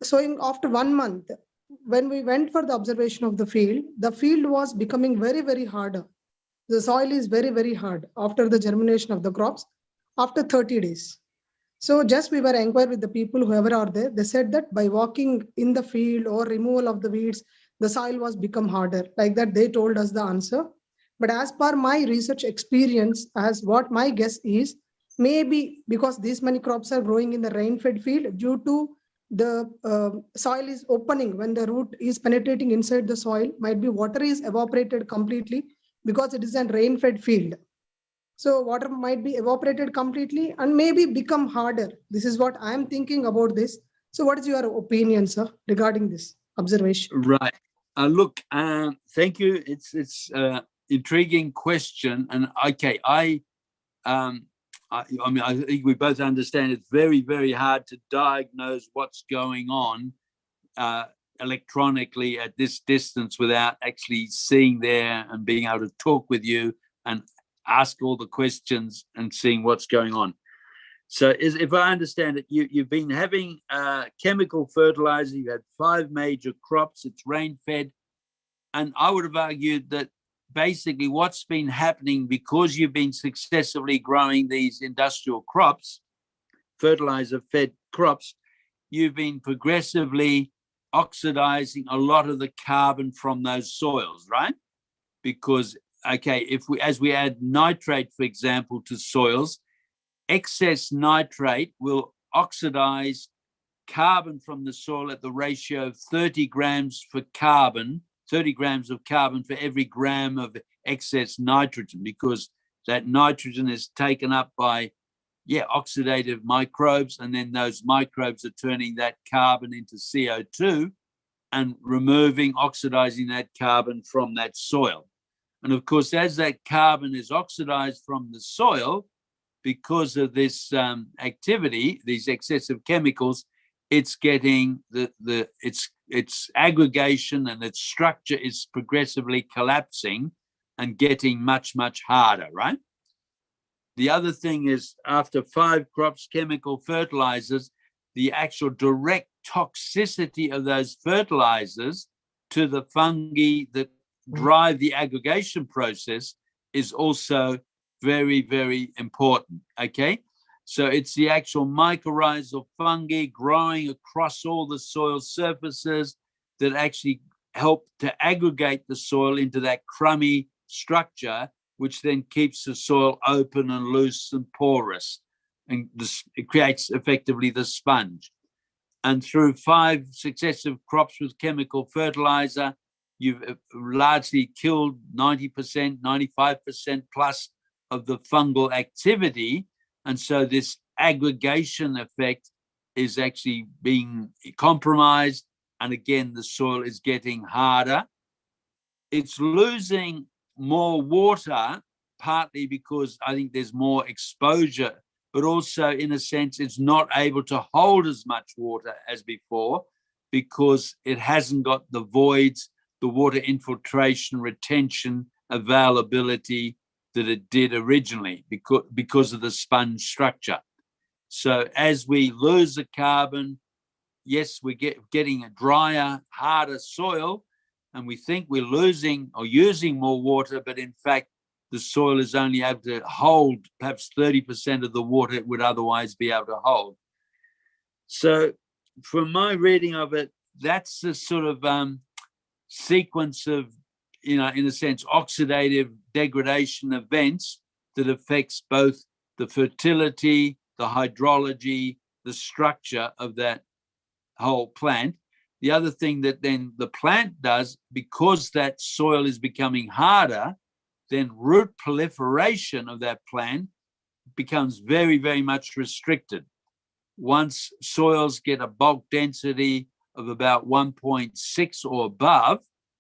Sowing after 1 month, when we went for the observation of the field was becoming very, very harder. The soil is very, very hard after the germination of the crops after 30 days. So just we were inquired with the people, whoever are there, they said that by walking in the field or removal of the weeds, the soil was become harder. Like that, they told us the answer. But as per my research experience, as what my guess is, maybe because these many crops are growing in the rain-fed field, due to the soil is opening when the root is penetrating inside the soil, might be water is evaporated completely because it is a rain-fed field. So water might be evaporated completely and maybe become harder. This is what I am thinking about this. So what is your opinion, sir, regarding this observation? Right. Look, thank you. It's intriguing question. And okay, I mean, I think we both understand it's very, very hard to diagnose what's going on electronically at this distance without actually seeing there and being able to talk with you and ask all the questions and seeing what's going on. So if I understand it, you've been having chemical fertilizer, you had 5 major crops, it's rain-fed. And I would have argued that basically what's been happening, because you've been successively growing these industrial crops, fertilizer-fed crops, you've been progressively oxidizing a lot of the carbon from those soils, right? Because, okay, as we add nitrate, for example, to soils, excess nitrate will oxidize carbon from the soil at the ratio of 30 grams for carbon, 30 grams of carbon for every gram of excess nitrogen, because that nitrogen is taken up by oxidative microbes, and then those microbes are turning that carbon into CO2 and oxidizing that carbon from that soil. And of course, as that carbon is oxidized from the soil, because of this activity, these excessive chemicals, it's getting its aggregation and its structure is progressively collapsing and getting much, much harder, right? The other thing is, after 5 crops, chemical fertilizers, the actual direct toxicity of those fertilizers to the fungi that drive the aggregation process is also very, very important, okay? So it's the actual mycorrhizal fungi growing across all the soil surfaces that actually help to aggregate the soil into that crummy structure, which then keeps the soil open and loose and porous. And it creates effectively the sponge. And through 5 successive crops with chemical fertilizer, you've largely killed 90%, 95% plus of the fungal activity. And so this aggregation effect is actually being compromised. And again, the soil is getting harder. It's losing more water, partly because I think there's more exposure, but also in a sense, it's not able to hold as much water as before because it hasn't got the voids, the water infiltration, retention, availability that it did originally because of the sponge structure. So as we lose the carbon, yes, we're getting a drier, harder soil, and we think we're losing or using more water, but in fact, the soil is only able to hold perhaps 30% of the water it would otherwise be able to hold. So from my reading of it, that's the sort of sequence of, in a sense, oxidative degradation events that affects both the fertility, the hydrology, the structure of that whole plant. The other thing that then the plant does, because that soil is becoming harder, then root proliferation of that plant becomes very, very much restricted. Once soils get a bulk density of about 1.6 or above,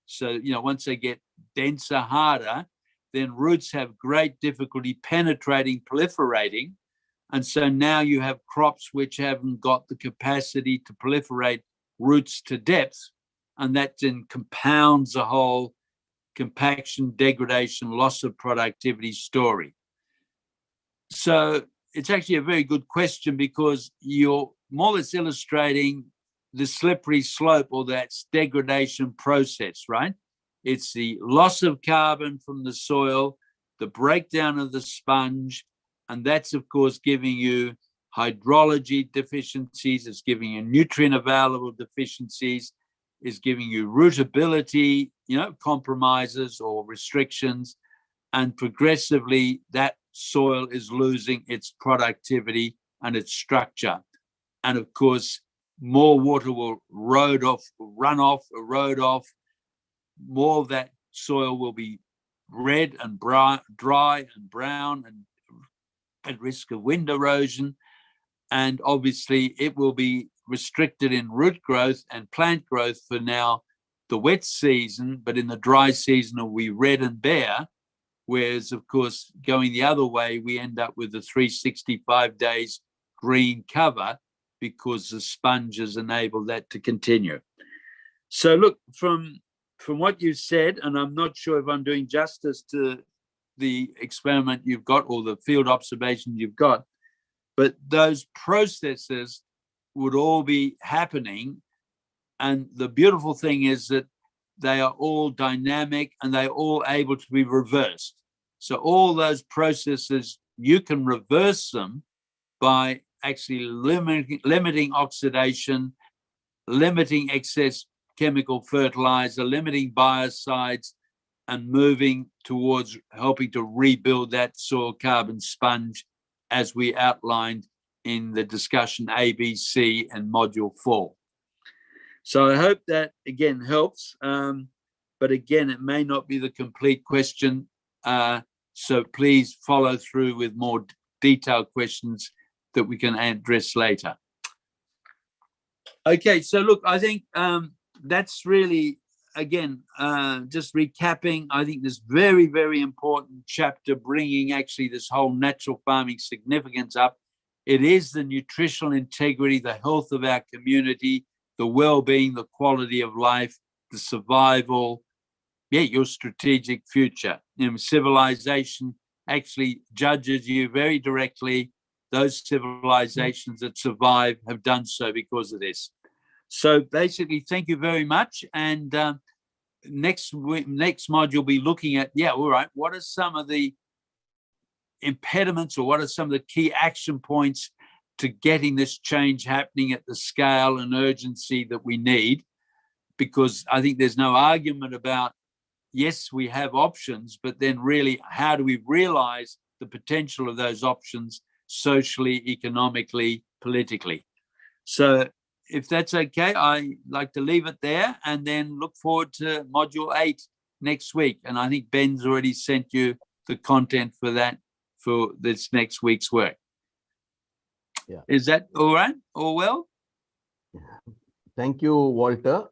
so, once they get denser, harder, then roots have great difficulty penetrating, proliferating. And so now you have crops which haven't got the capacity to proliferate roots to depth, and that then compounds the whole compaction, degradation, loss of productivity story. So it's actually a very good question because you're more or less illustrating the slippery slope or that degradation process, right? It's the loss of carbon from the soil, the breakdown of the sponge, and that's, of course, giving you hydrology deficiencies, it's giving you nutrient available deficiencies, is giving you rootability, compromises or restrictions, and progressively that soil is losing its productivity and its structure. And of course, more water will erode off, more of that soil will be red and dry and brown and at risk of wind erosion. And obviously it will be restricted in root growth and plant growth for now the wet season, but in the dry season it will be red and bare. Whereas, of course, going the other way, we end up with the 365 days green cover because the sponges enable that to continue. So look, from what you said, and I'm not sure if I'm doing justice to the experiment you've got or the field observation you've got, but those processes would all be happening. And the beautiful thing is that they are all dynamic and they're all able to be reversed. So all those processes, you can reverse them by actually limiting oxidation, limiting excess chemical fertilizer, limiting biocides, and moving towards helping to rebuild that soil carbon sponge as we outlined in the discussion A, B, C, and module 4. So I hope that again helps. But again, it may not be the complete question. So please follow through with more detailed questions that we can address later. Okay, so look, I think that's really, again, just recapping, I think this very, very important chapter, bringing actually this whole natural farming significance up. It is the nutritional integrity, the health of our community, the well-being, the quality of life, the survival, your strategic future. Civilization actually judges you very directly. Those civilizations that survive have done so because of this. So basically, thank you very much. And next module will be looking at, all right, what are some of the impediments or what are some of the key action points to getting this change happening at the scale and urgency that we need? Because I think there's no argument about, yes, we have options, but then really, how do we realize the potential of those options socially, economically, politically? So if that's okay, I'd like to leave it there and then look forward to module 8 next week. And I think Ben's already sent you the content for that, for this next week's work. Yeah. Is that all right? All well? Thank you, Walter.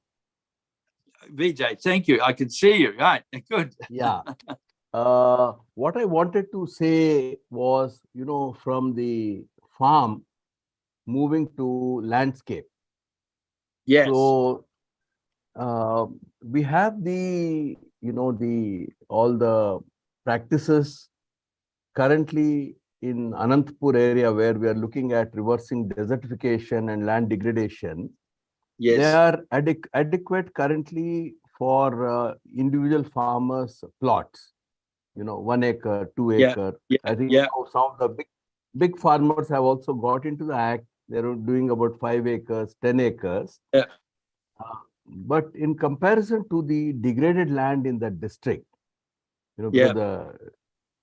Vijay, thank you. I can see you. Right. Good. Yeah. What I wanted to say was, from the farm moving to landscape. Yes. So we have all the practices currently in Anantapur area where we are looking at reversing desertification and land degradation. Yes. They are adequate currently for individual farmers' plots, 1 acre, 2 acre. I think some of the big farmers have also got into the act. They're doing about 5 acres, 10 acres. Yeah. But in comparison to the degraded land in the district,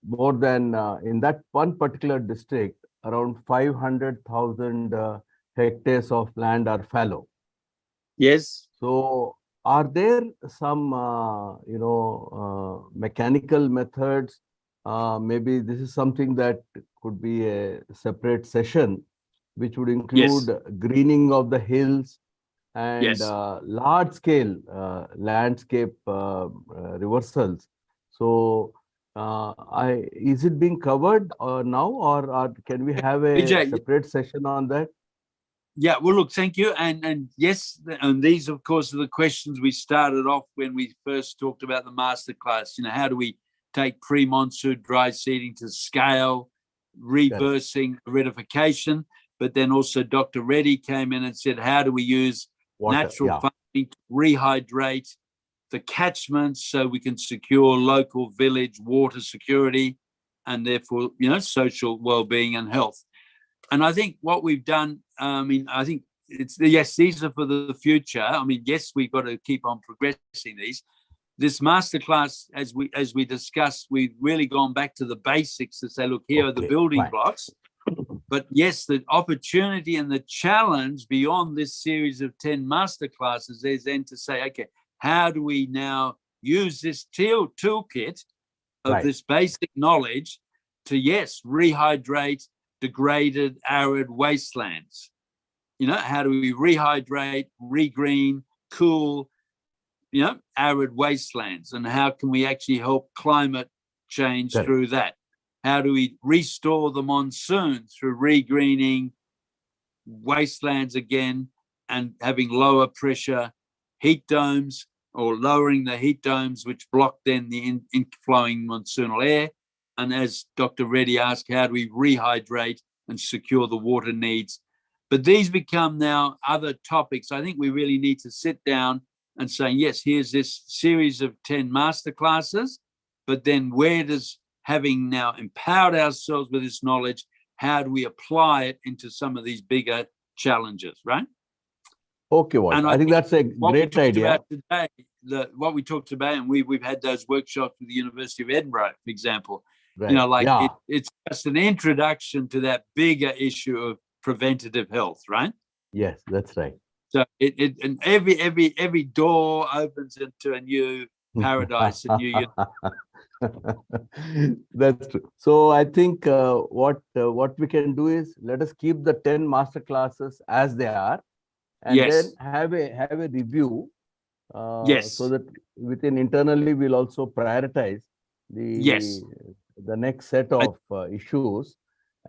more than in that one particular district, around 500,000 hectares of land are fallow. Yes. So are there some, mechanical methods? Maybe this is something that could be a separate session, which would include greening of the hills and large scale landscape reversals. So is it being covered now, or can we have a Vijay, separate session on that? Yeah, well, look, thank you. And yes, and these, of course, are the questions we started off when we first talked about the masterclass. How do we take pre-monsoon dry seeding to scale, reversing aridification? But then also Dr. Reddy came in and said, how do we use natural farming to rehydrate the catchments so we can secure local village water security and therefore, social well-being and health? And I think what we've done, I think it's, these are for the future. We've got to keep on progressing these. This masterclass, as we discussed, we've really gone back to the basics to say, look, here are the building blocks. But yes, the opportunity and the challenge beyond this series of 10 masterclasses is then to say, okay, how do we now use this toolkit of this basic knowledge to, rehydrate degraded, arid wastelands? How do we rehydrate, regreen, cool, arid wastelands? And how can we actually help climate change through that? How do we restore the monsoon through regreening wastelands again and having lower pressure heat domes, or lowering the heat domes, which block then the inflowing monsoonal air? And as Dr. Reddy asked, how do we rehydrate and secure the water needs? But these become now other topics. I think we really need to sit down and say, yes, here's this series of 10 masterclasses, but then where does, having now empowered ourselves with this knowledge, how do we apply it into some of these bigger challenges, right? Okay, well, I think that's a great idea. Today, what we talked about, and we've had those workshops with the University of Edinburgh, for example. It's just an introduction to that bigger issue of preventative health, right? Yes, that's right. So and every door opens into a new paradise, a new That's true. So I think what we can do is let us keep the 10 master classes as they are, and then yes, have a review, so yes, that within internally we'll also prioritize the yes, the next set I, of issues,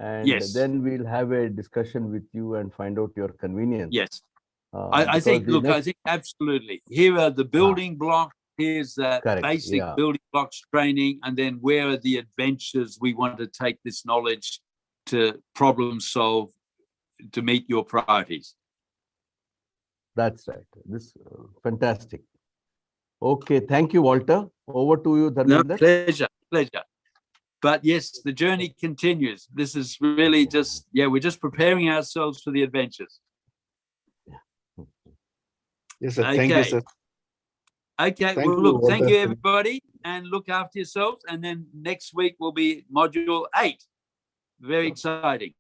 and yes, then we'll have a discussion with you and find out your convenience. yes. I Because think, the look, I next, think absolutely. Here are the building blocks. Here's that correct, basic yeah, building blocks training. And then where are the adventures we want to take this knowledge to problem solve to meet your priorities? that's right. This fantastic. Okay, thank you, Walter. Over to you, No, Dharminder. pleasure, pleasure. But yes, the journey continues. This is really just, yeah, we're just preparing ourselves for the adventures. Yes, sir. Okay. Thank you, sir. Okay. Thank Well, you, look, thank Walter. you, everybody, and look after yourselves. And then next week will be module 8. Very exciting.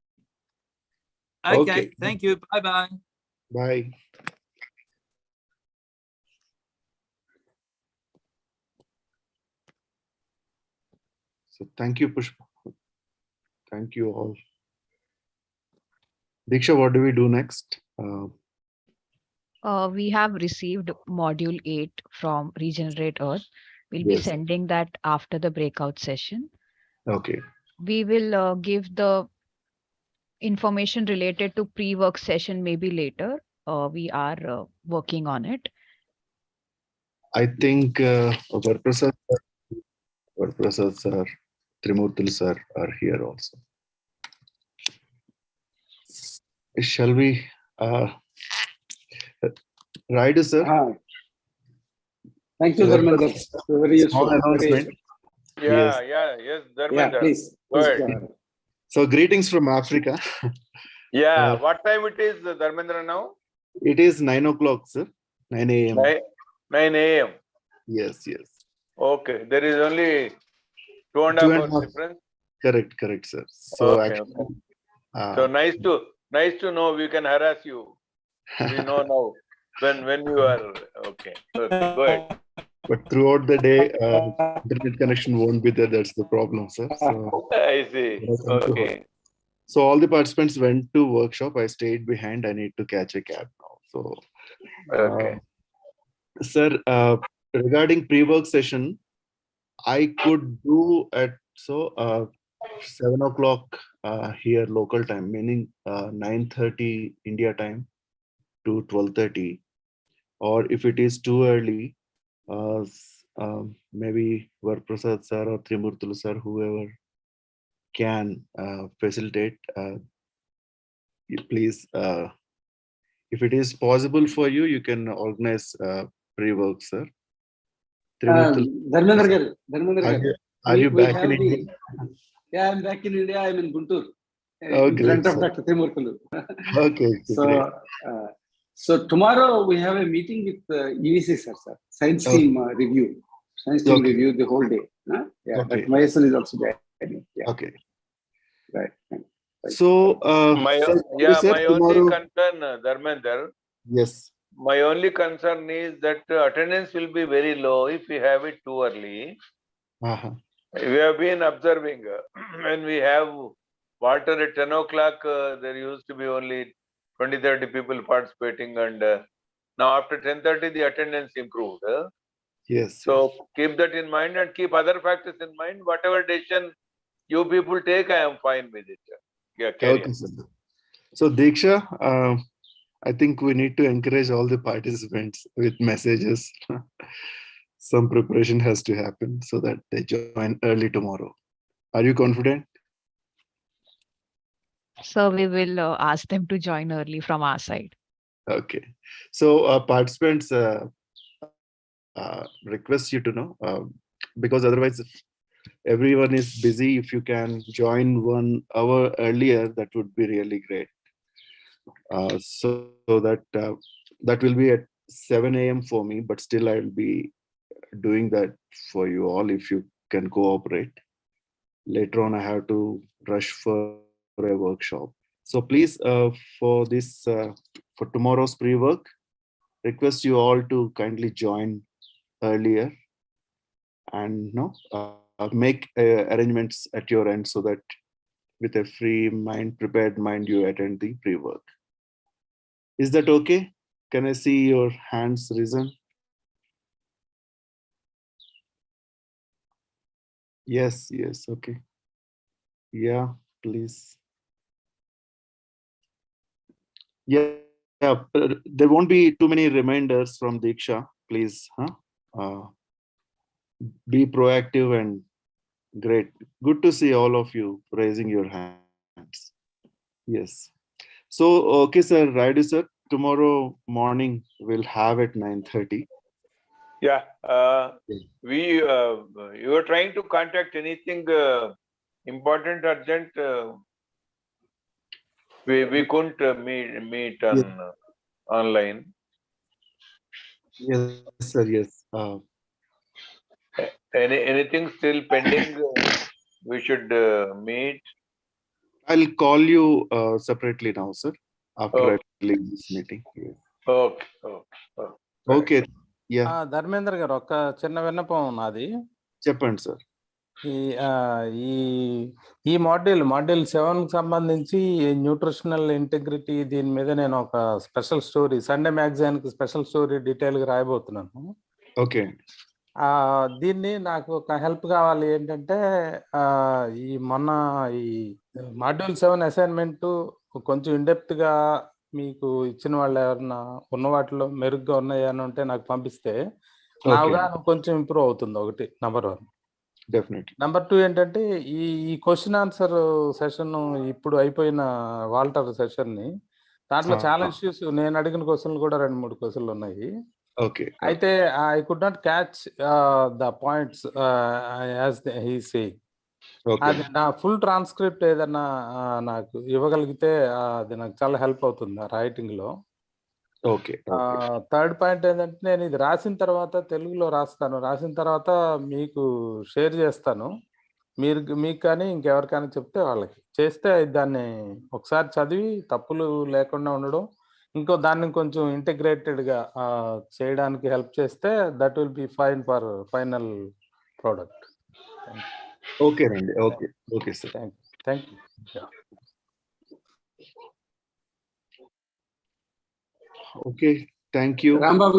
Okay. Okay. Thank you. Bye-bye. Bye. So thank you, Pushpa. Thank you all. Diksha, what do we do next? We have received module 8 from Regenerate Earth. We'll be Yes. sending that after the breakout session. Okay. We will give the information related to pre-work session maybe later. We are working on it. I think Varprasad sir, Trimurthil sir are here also. Shall we? Raidu sir? Thank you, Dharmender. Very Small useful. announcement. Yes. Yes, Yeah, Dharmender. please. Go ahead. Go ahead. So greetings from Africa. Yeah, what time it is, Dharmendra, now? It is 9 o'clock, sir. 9 a.m. 9 a.m. Yes, yes. Okay, there is only 2.5 2.5 hours difference. Correct, sir. So Okay, actually, So nice to know we can harass you. We know now when you are okay. Okay, go ahead. but throughout the day, internet connection won't be there. That's the problem, sir. So, I see. Okay. so all the participants went to workshop. I stayed behind. I need to catch a cab now. So, Okay. Sir, regarding pre-work session, I could do at 7 o'clock here local time, meaning 9:30 India time to 12:30. Or if it is too early, maybe Varprasad sir or Trimurthulu sir, whoever can facilitate, please, if it is possible for you, you can organize pre-work, sir. Dharmender garu. Are you back in India? Yeah, I'm back in India. I'm in Guntur. Oh, In great, front of sir. Dr. Trimurthulu. Okay, great. So tomorrow we have a meeting with EVC sir, science team review. Science team review the whole day. Yeah, Okay. Dr. Mahesan is also there. Yeah. Okay. Right. So, My sir, only tomorrow, concern, Dharmender, yes. my only concern is that attendance will be very low if we have it too early. We have been observing when we have Walter at 10 o'clock, there used to be only 20-30 people participating, and now after 10:30 the attendance improved. Yes. So keep that in mind and keep other factors in mind. Whatever decision you people take, I am fine with it. Yeah, carry on. Sir. So, Diksha, I think we need to encourage all the participants with messages. Some preparation has to happen so that they join early tomorrow. Are you confident? So we will ask them to join early from our side. Okay. So, participants, request you to know, because otherwise everyone is busy. If you can join 1 hour earlier, that would be really great. So that will be at 7 a.m. for me, but still I will be doing that for you all if you can cooperate. Later on, I have to rush for a workshop. So please, for this, for tomorrow's pre-work, request you all to kindly join earlier and make arrangements at your end so that with a free mind, prepared mind, you attend the pre-work. Is that okay? Can I see your hands risen? Yes, yes, okay. Yeah, please. Yeah, there won't be too many reminders from Diksha, please. Be proactive and great. Good to see all of you raising your hands. Yes. So, okay, sir, Raidu sir, tomorrow morning we'll have at 9:30. Yeah. You were trying to contact anything important, urgent. We couldn't meet on online. Yes, sir. Yes. Anything still pending? We should meet. I'll call you separately now, sir, after I leave this meeting. Yes. Okay. Okay. Yeah. Dharmendra గారు ఒక చిన్న విన్నపం నాది. చెప్పండి sir. ఈ module 7 కి సంబంధించి nutritional integrity దీని మీద నేను ఒక స్పెషల్ స్టోరీ సండే మ్యాగజైన్ కి స్పెషల్ స్టోరీ డీటెయిల్ గా రాయబోతున్నాను. ఓకే. దీన్ని నాకు ఒక హెల్ప్ కావాలి. ఏంటంటే ఈ మొన్న ఈ మాడ్యూల్ 7 అసైన్మెంట్ కొంచెం ఇండెప్త్ గా మీకు ఇచ్చిన వాళ్ళు ఎవరన్నా ఉన్న వాటిలో మెరుగ్గా ఉన్నాయా అని ఉంటే నాకు పంపిస్తే నా అవగాహన కొంచెం ఇంప్రూవ్ అవుతుంది. ఒకటి నంబర్ 1. డెఫినెట్లీ. నంబర్ 2 ఏంటంటే ఈ క్వశ్చన్ ఆన్సర్ సెషన్ ఇప్పుడు అయిపోయిన వాల్టర్ సెషన్ ని దాంట్లో చాలా ఇష్యూస్ నేను అడిగిన క్వశ్చన్లు కూడా 2-3 క్వశ్చన్లు ఉన్నాయి. ఓకే. అయితే I could not catch the points as he saying. అది నా ఫుల్ ట్రాన్స్క్రిప్ట్ ఏదన్నా నాకు ఇవ్వగలిగితే అది నాకు చాలా హెల్ప్ అవుతుంది రైటింగ్ లో. ఓకే. థర్డ్ పాయింట్ ఏంటంటే నేను ఇది రాసిన తర్వాత తెలుగులో రాస్తాను. రాసిన తర్వాత మీకు షేర్ చేస్తాను. మీకు కానీ ఇంకెవరికైనా చెప్తే వాళ్ళకి చేస్తే దాన్ని ఒకసారి చదివి తప్పులు లేకుండా ఉండడం, ఇంకో దాన్ని కొంచెం ఇంటిగ్రేటెడ్ గా చేయడానికి హెల్ప్ చేస్తే that will be fine for final product. Okay అండి. Okay. Okay sir. Thank you. Okay. Thank you. Rambabu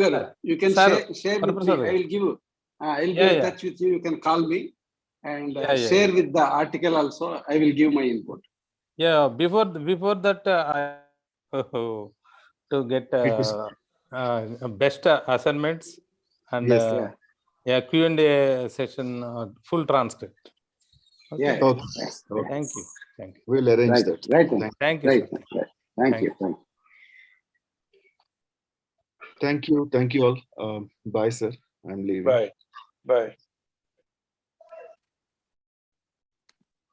garu, you can share with me. I will give you. I'll be in touch with you. You can call me and share with the article also. I will give my input. Yeah. Before that, to get best assignments and Q&A session, full transcript. Okay. Yeah. Okay. Yes. Thank you. We'll arrange that. Right. Thank you. Thank you. Thank you all. Bye, sir. I'm leaving. Bye.